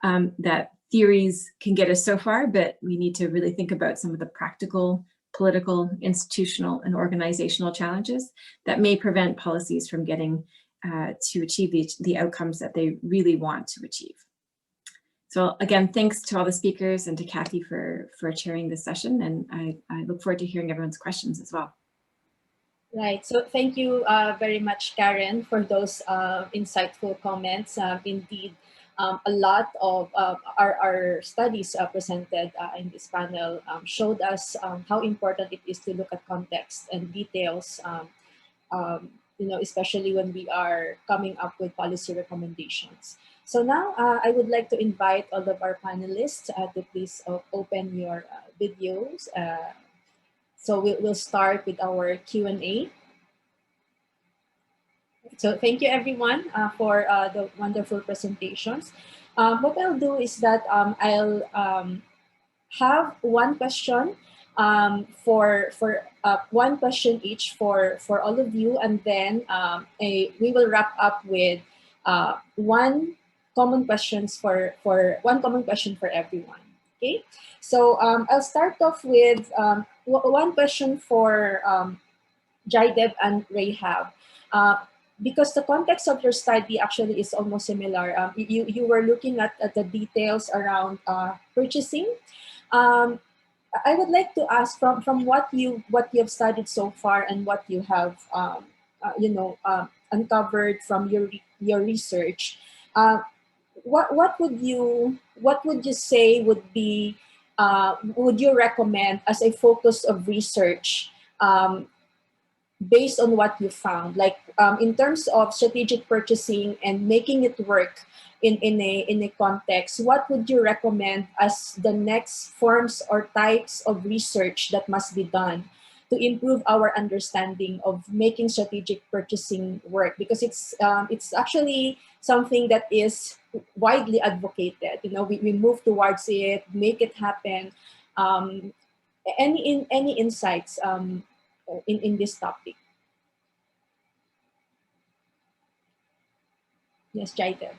That theories can get us so far, but we need to really think about some of the practical, political, institutional, and organizational challenges that may prevent policies from getting to achieve the outcomes that they really want to achieve. So again, thanks to all the speakers and to Kathy for chairing this session, and I look forward to hearing everyone's questions as well. Right, so thank you very much, Karen, for those insightful comments. Indeed, a lot of our studies presented in this panel showed us how important it is to look at context and details, especially when we are coming up with policy recommendations. So now I would like to invite all of our panelists to please open your videos. So we'll start with our Q&A. So thank you everyone for the wonderful presentations. What I'll do is that I'll have one question for one question each for all of you, and then we will wrap up with one common question for everyone. Okay, so I'll start off with one question for Jaidev and Rahab. Because the context of your study actually is almost similar. You were looking at the details around purchasing. I would like to ask from what you have studied so far and what you have uncovered from your research. What would you say would be would you recommend as a focus of research? Based on what you found, like in terms of strategic purchasing and making it work in a context, what would you recommend as the next forms or types of research that must be done to improve our understanding of making strategic purchasing work? Because it's actually something that is widely advocated. We move towards it, make it happen. Any insights in this topic? Yes, Jaidev.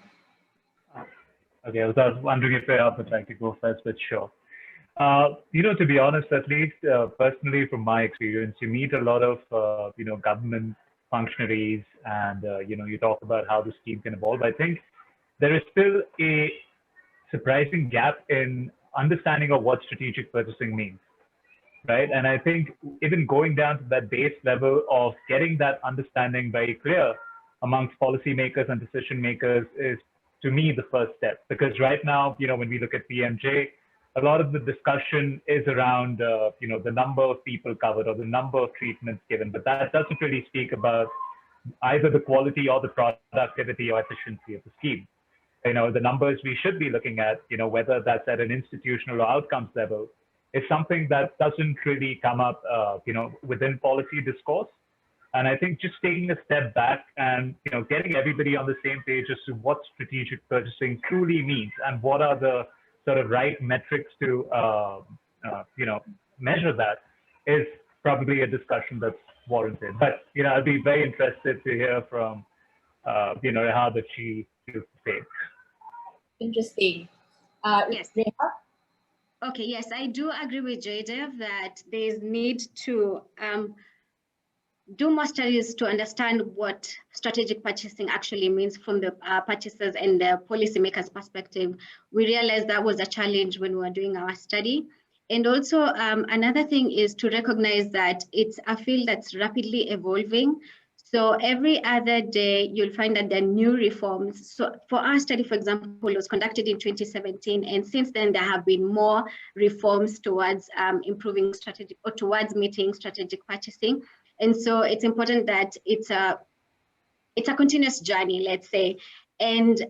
Okay, I was wondering if I would like to go first, but sure. To be honest, at least personally from my experience, you meet a lot of, government functionaries and, you talk about how the scheme can evolve. I think there is still a surprising gap in understanding of what strategic purchasing means. Right. And I think even going down to that base level of getting that understanding very clear amongst policymakers and decision makers is, to me, the first step. Because right now, when we look at PMJ, a lot of the discussion is around, the number of people covered or the number of treatments given. But that doesn't really speak about either the quality or the productivity or efficiency of the scheme. The numbers we should be looking at, whether that's at an institutional or outcomes level, is something that doesn't really come up, within policy discourse. And I think just taking a step back and getting everybody on the same page as to what strategic purchasing truly means and what are the sort of right metrics to measure that is probably a discussion that's warranted. But I'd be very interested to hear from how the she feels the same. Interesting. Yes. Reha? Okay, yes, I do agree with Jaydev that there is need to do more studies to understand what strategic purchasing actually means from the purchasers and the policymakers' perspective. We realized that was a challenge when we were doing our study. And also another thing is to recognize that it's a field that's rapidly evolving. So every other day, you'll find that there are new reforms. So for our study, for example, it was conducted in 2017. And since then, there have been more reforms towards improving strategic or towards meeting strategic purchasing. And so it's important that it's a continuous journey, let's say. And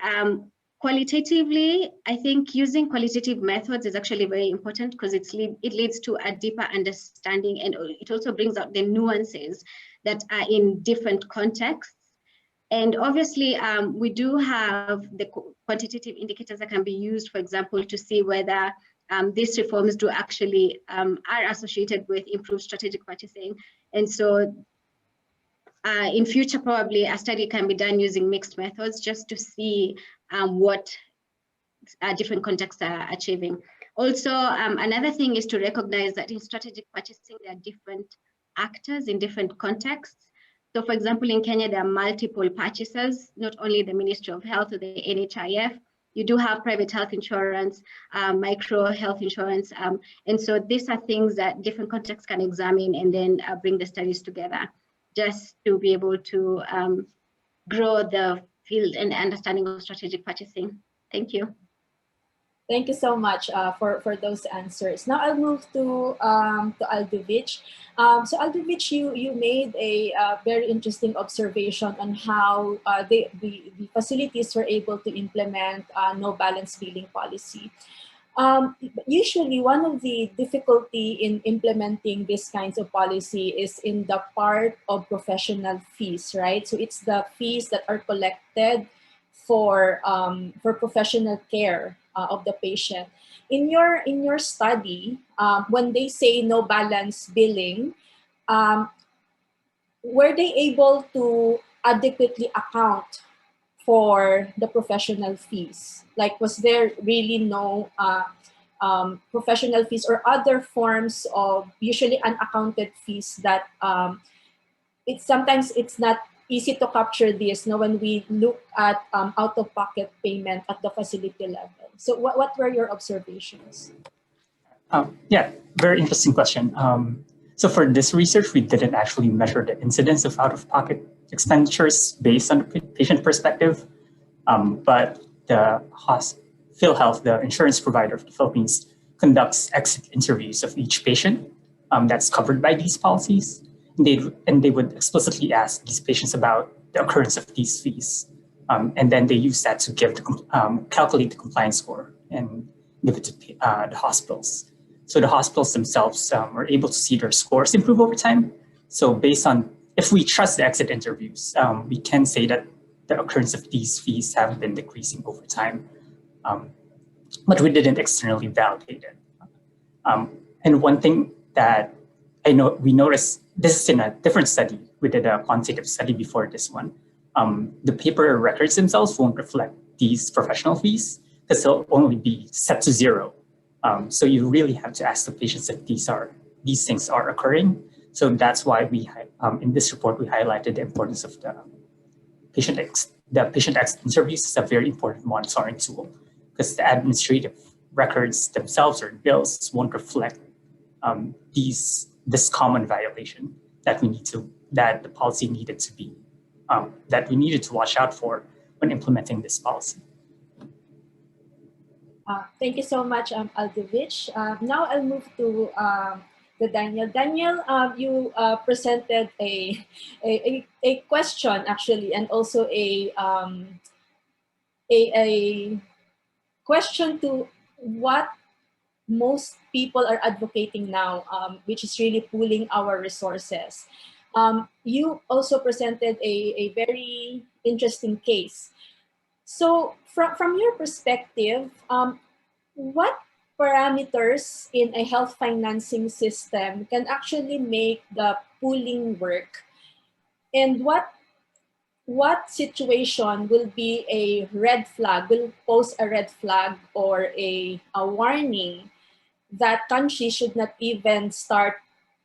qualitatively, I think using qualitative methods is actually very important because it leads to a deeper understanding, and it also brings out the nuances that are in different contexts. And obviously, we do have the quantitative indicators that can be used, for example, to see whether these reforms do actually are associated with improved strategic purchasing. And so in future, probably a study can be done using mixed methods just to see what different contexts are achieving. Also, another thing is to recognize that in strategic purchasing, there are different actors in different contexts. So for example, in Kenya, there are multiple purchasers, not only the Ministry of Health or the NHIF. You do have private health insurance, micro health insurance. And so these are things that different contexts can examine and then bring the studies together just to be able to grow the field and understanding of strategic purchasing. Thank you. Thank you so much for those answers. Now I'll move to Aldovich. So Aldovich, you made a very interesting observation on how the facilities were able to implement no balance billing policy. Usually one of the difficulty in implementing these kinds of policy is in the part of professional fees, right? So it's the fees that are collected for professional care of the patient. In your study, when they say no balance billing, were they able to adequately account for the professional fees? Like, was there really no professional fees or other forms of usually unaccounted fees that sometimes it's not easy to capture this when we look at out-of-pocket payment at the facility level? So what were your observations? Yeah, very interesting question. So for this research, we didn't actually measure the incidence of out-of-pocket expenditures based on the patient perspective, but the PhilHealth, the insurance provider of the Philippines, conducts exit interviews of each patient that's covered by these policies. And they would explicitly ask these patients about the occurrence of these fees. And then they use that to calculate the compliance score and give it to the hospitals. So the hospitals themselves are able to see their scores improve over time. So based on, if we trust the exit interviews, we can say that the occurrence of these fees have been decreasing over time. But we didn't externally validate it. And one thing that we noticed, this is in a different study. We did a quantitative study before this one. The paper records themselves won't reflect these professional fees because they'll only be set to 0. So you really have to ask the patients if these things are occurring. So that's why we in this report we highlighted the importance of the patient exit interviews is a very important monitoring tool because the administrative records themselves or bills won't reflect this common violation that the policy needed to be that we needed to watch out for when implementing this policy. Thank you so much, Aldovich. Now I'll move to Daniel. Daniel, you presented a question actually, and also a question to what most people are advocating now, which is really pooling our resources. You also presented a very interesting case. So from your perspective, what parameters in a health financing system can actually make the pooling work? And what situation will be a red flag, will pose a red flag or a warning that countries should not even start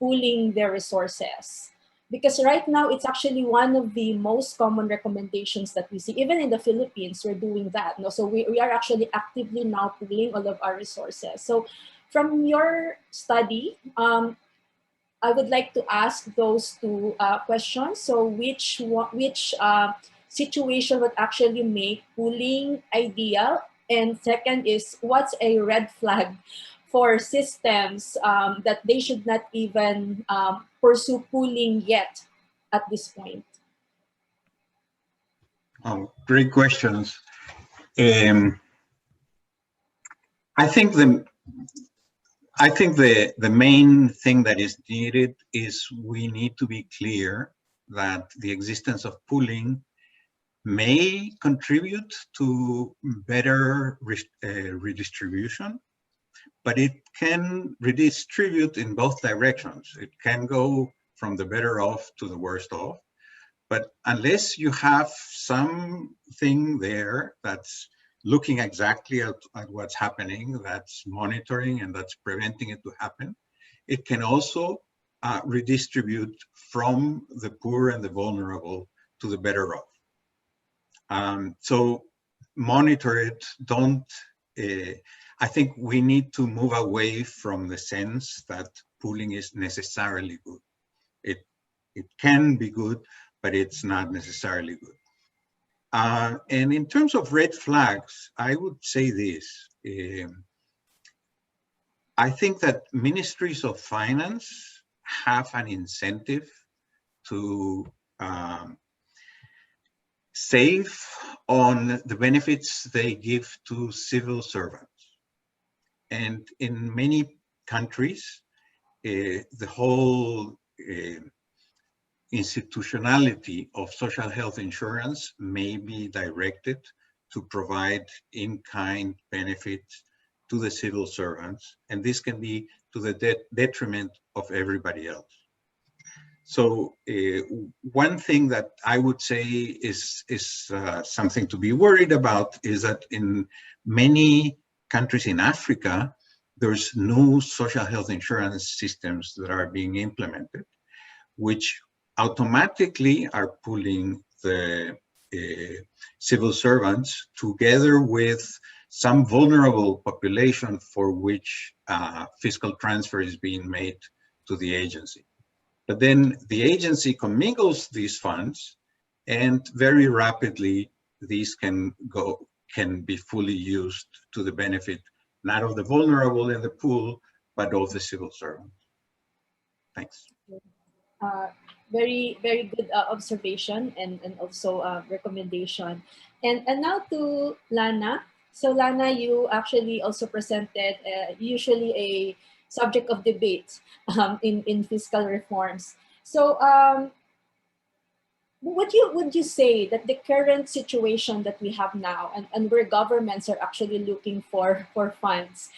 pooling their resources? Because right now, it's actually one of the most common recommendations that we see. Even in the Philippines, we're doing that. No? So we are actually actively now pooling all of our resources. So from your study, I would like to ask those two questions. So which situation would actually make pooling ideal? And second is, what's a red flag for systems that they should not even pursue pooling yet at this point? Oh, great questions. I think the main thing that is needed is we need to be clear that the existence of pooling may contribute to better redistribution, but it can redistribute in both directions. It can go from the better off to the worst off, but unless you have something there that's looking exactly at what's happening, that's monitoring and that's preventing it to happen, it can also redistribute from the poor and the vulnerable to the better off. So monitor it, I think we need to move away from the sense that pooling is necessarily good. It can be good, but it's not necessarily good. And in terms of red flags, I would say this. I think that ministries of finance have an incentive to save on the benefits they give to civil servants. And in many countries, the whole institutionality of social health insurance may be directed to provide in-kind benefits to the civil servants, and this can be to the detriment of everybody else. So one thing that I would say is something to be worried about is that in many countries in Africa, there's new social health insurance systems that are being implemented, which automatically are pulling the civil servants together with some vulnerable population for which fiscal transfer is being made to the agency. But then the agency commingles these funds, and very rapidly these can be fully used to the benefit not of the vulnerable in the pool, but of the civil servants. Thanks. Very, very good observation and also recommendation. And now to Lana. So Lana, you actually also presented usually a subject of debate in fiscal reforms. So would you say that the current situation that we have now and where governments are actually looking for funds,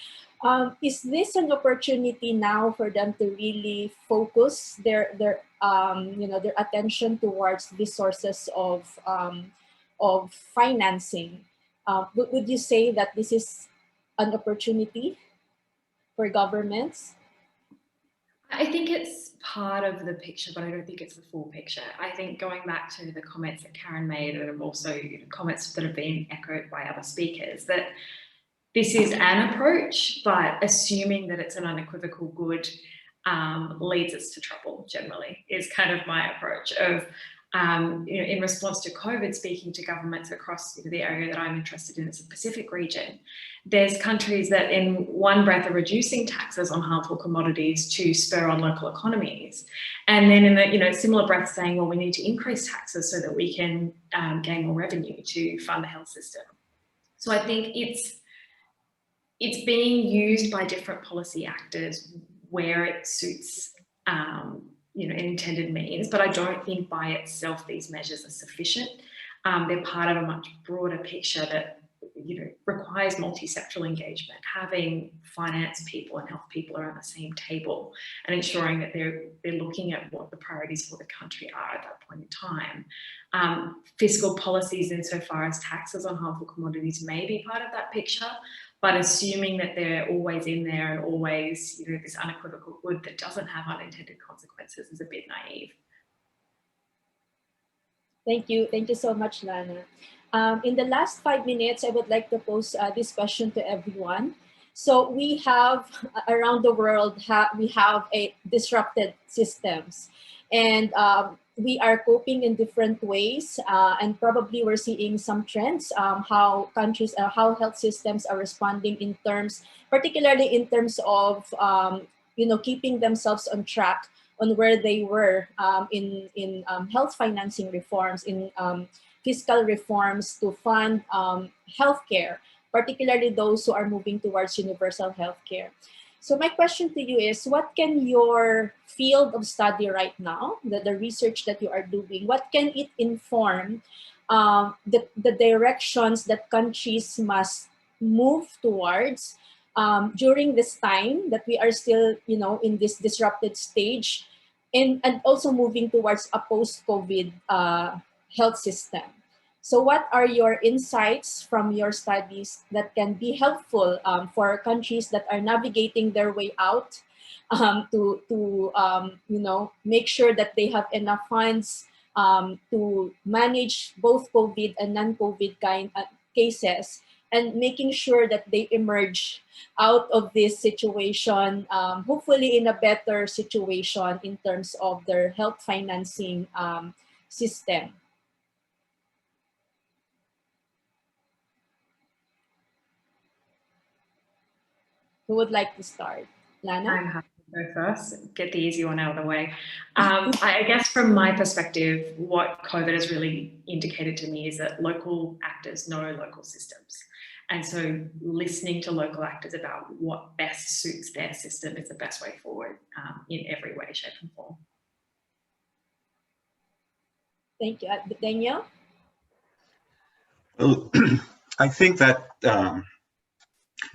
is this an opportunity now for them to really focus their attention towards these sources of financing? Would you say that this is an opportunity for governments? I think it's part of the picture, but I don't think it's the full picture. I think going back to the comments that Karen made, and also comments that have been echoed by other speakers, that this is an approach, but assuming that it's an unequivocal good leads us to trouble generally, is kind of my approach of, in response to COVID, speaking to governments across the area that I'm interested in, it's the Pacific region. There's countries that in one breath are reducing taxes on harmful commodities to spur on local economies. And then in the similar breath saying, well, we need to increase taxes so that we can gain more revenue to fund the health system. So I think it's being used by different policy actors where it suits you know, intended means, but I don't think by itself these measures are sufficient. They're part of a much broader picture that, you know, requires multi-sectoral engagement, having finance people and health people around the same table and ensuring that they're looking at what the priorities for the country are at that point in time. Fiscal policies insofar as taxes on harmful commodities may be part of that picture, but assuming that they're always in there and always, you know, this unequivocal good that doesn't have unintended consequences is a bit naive. Thank you. Thank you so much, Lana. In the last 5 minutes, I would like to pose this question to everyone. So we have, around the world, we have a disrupted systems. And we are coping in different ways. And probably we're seeing some trends, how countries, how health systems are responding in terms, particularly in terms of, you know, keeping themselves on track on where they were in health financing reforms, in fiscal reforms to fund healthcare, particularly those who are moving towards universal healthcare. So my question to you is, what can your field of study right now, the research that you are doing, what can it inform the directions that countries must move towards during this time that we are still, you know, in this disrupted stage, and also moving towards a post-COVID health system? So what are your insights from your studies that can be helpful for countries that are navigating their way out to you know, make sure that they have enough funds to manage both COVID and non-COVID cases, and making sure that they emerge out of this situation, hopefully in a better situation in terms of their health financing system? Who would like to start? Lana? I'm happy to go first, get the easy one out of the way. I guess from my perspective, what COVID has really indicated to me is that local actors know local systems. And so listening to local actors about what best suits their system is the best way forward in every way, shape and form. Thank you. Daniel? Well, I think that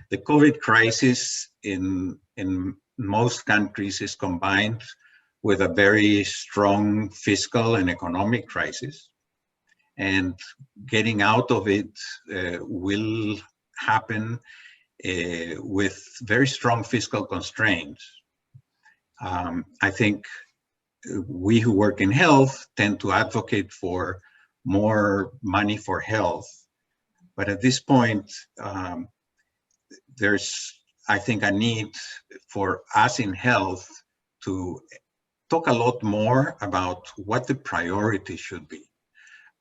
the COVID crisis in most countries is combined with a very strong fiscal and economic crisis. And getting out of it will happen with very strong fiscal constraints. I think we who work in health tend to advocate for more money for health. But at this point, there's, I think, a need for us in health to talk a lot more about what the priority should be.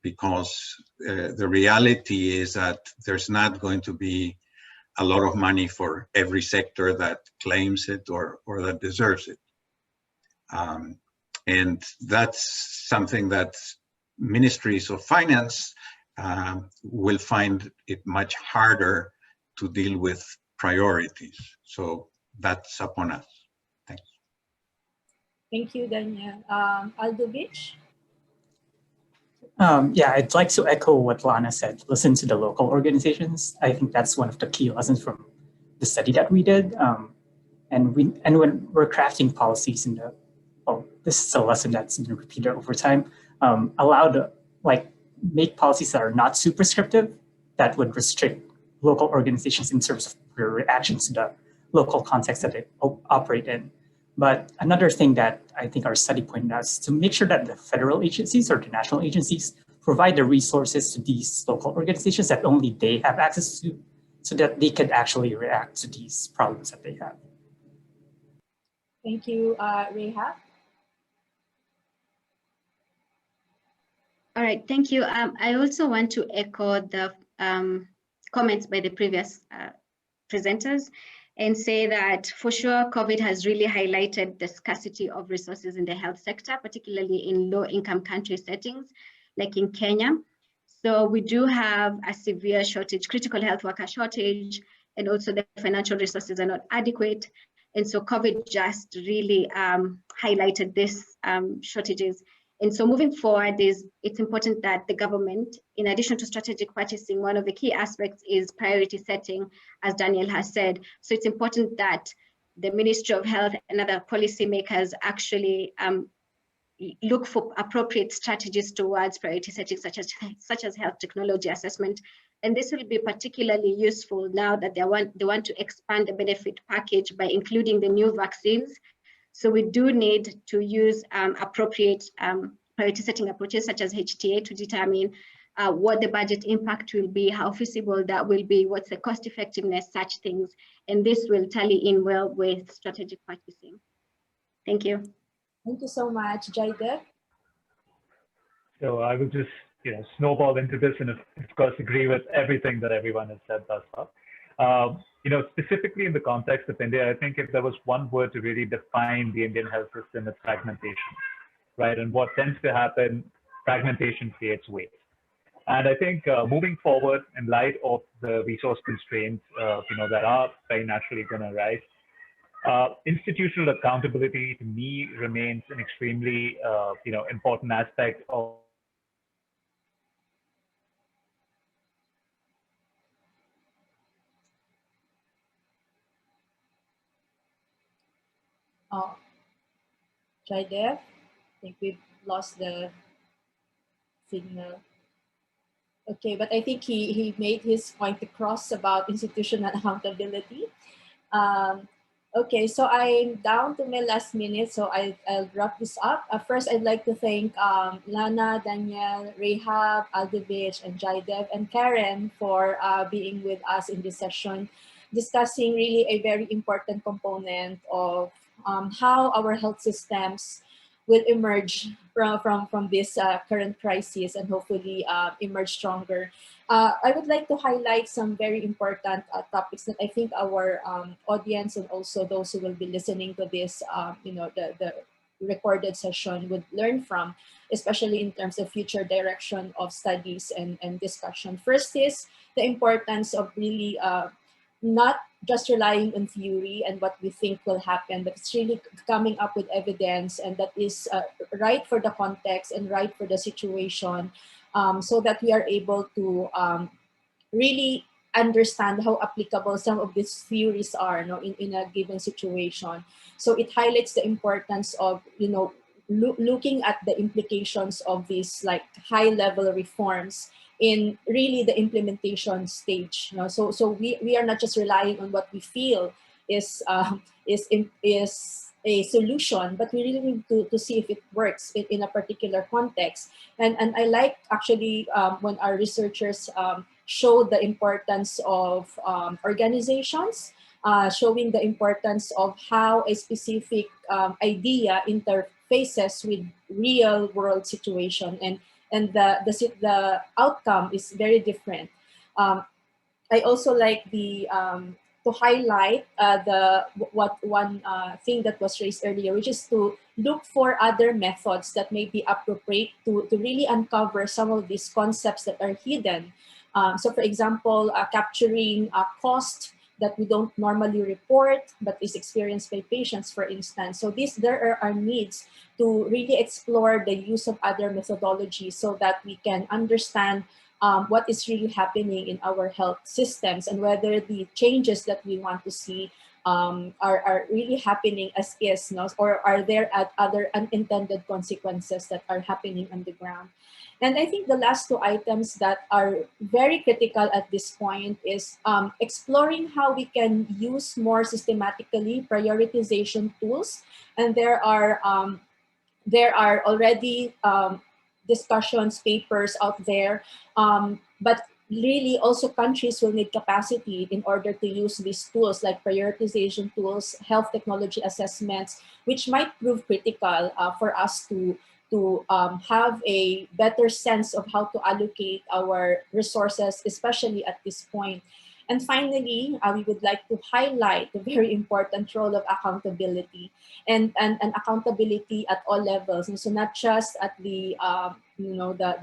Because the reality is that there's not going to be a lot of money for every sector that claims it or that deserves it. And that's something that ministries of finance will find it much harder to deal with priorities. So that's upon us. Thanks. Thank you, Daniel. Aldovich? Yeah, I'd like to echo what Lana said. Listen to the local organizations. I think that's one of the key lessons from the study that we did. And when we're crafting policies in the, well, this is a lesson that's been repeated over time. Make policies that are not too prescriptive, that would restrict local organizations in terms of their reactions to the local context that they operate in. But another thing that I think our study pointed out is to make sure that the federal agencies or the national agencies provide the resources to these local organizations that only they have access to, so that they could actually react to these problems that they have. Thank you, Reha. All right, thank you. I also want to echo the comments by the previous presenters and say that for sure, COVID has really highlighted the scarcity of resources in the health sector, particularly in low-income country settings, like in Kenya. So we do have a severe shortage, critical health worker shortage, and also the financial resources are not adequate. And so COVID just really highlighted these shortages. And so moving forward, it's important that the government, in addition to strategic purchasing, one of the key aspects is priority setting, as Daniel has said. So it's important that the Ministry of Health and other policymakers actually look for appropriate strategies towards priority setting, such as health technology assessment. And this will be particularly useful now that they want to expand the benefit package by including the new vaccines. So we do need to use appropriate priority setting approaches such as HTA to determine what the budget impact will be, how feasible that will be, what's the cost effectiveness, such things. And this will tally in well with strategic purchasing. Thank you. Thank you so much, Jaidev. So I will just snowball into this and of course agree with everything that everyone has said thus far. Specifically in the context of India, I think if there was one word to really define the Indian health system, it's fragmentation, right? And what tends to happen, fragmentation creates waste. And I think moving forward, in light of the resource constraints, that are very naturally going to arise, institutional accountability to me remains an extremely, important aspect of. Oh, Jaidev, I think we've lost the signal. Okay, but I think he made his point across about institutional accountability. Okay, so I'm down to my last minute, so I'll wrap this up. First, I'd like to thank Lana, Daniel, Rehab, Aldovich, and Jaidev, and Karen for being with us in this session, discussing really a very important component of how our health systems will emerge from this current crisis and hopefully emerge stronger. I would like to highlight some very important topics that I think our audience and also those who will be listening to this, the recorded session would learn from, especially in terms of future direction of studies and discussion. First is the importance of really not just relying on theory and what we think will happen, but it's really coming up with evidence and that is right for the context and right for the situation, so that we are able to really understand how applicable some of these theories are in a given situation. So it highlights the importance of looking at the implications of these like high level reforms in really the implementation stage. So we are not just relying on what we feel is a solution, but we really need to see if it works in a particular context. And I like actually when our researchers showed the importance of organizations, showing the importance of how a specific idea interfaces with real world situation, and the outcome is very different. I also like to highlight one thing that was raised earlier, which is to look for other methods that may be appropriate to really uncover some of these concepts that are hidden. So for example, capturing cost that we don't normally report, but is experienced by patients, for instance. So there are needs to really explore the use of other methodologies so that we can understand what is really happening in our health systems and whether the changes that we want to see are really happening as is, or are there other unintended consequences that are happening on the ground. And I think the last two items that are very critical at this point is exploring how we can use more systematically prioritization tools. And there are already discussions, papers out there, but really also countries will need capacity in order to use these tools like prioritization tools, health technology assessments, which might prove critical for us to have a better sense of how to allocate our resources, especially at this point. And finally, we would like to highlight the very important role of accountability and accountability at all levels. And so not just at the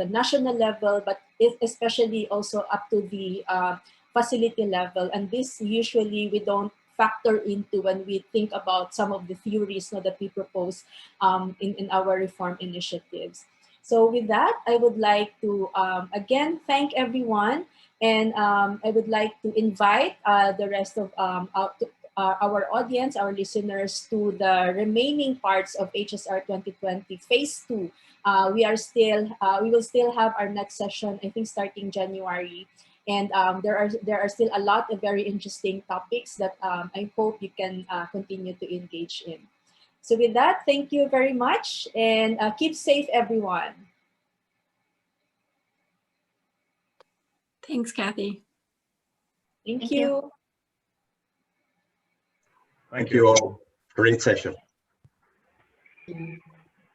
national level, but especially also up to the facility level. And this usually we don't factor into when we think about some of the theories that we propose in our reform initiatives. So with that, I would like to again thank everyone, and I would like to invite the rest of our audience, our listeners, to the remaining parts of HSR 2020 Phase 2. We will still have our next session, I think, starting January. And there are still a lot of very interesting topics that I hope you can continue to engage in. So with that, thank you very much, and keep safe, everyone. Thanks, Kathy. Thank you. Thank you all. Great session.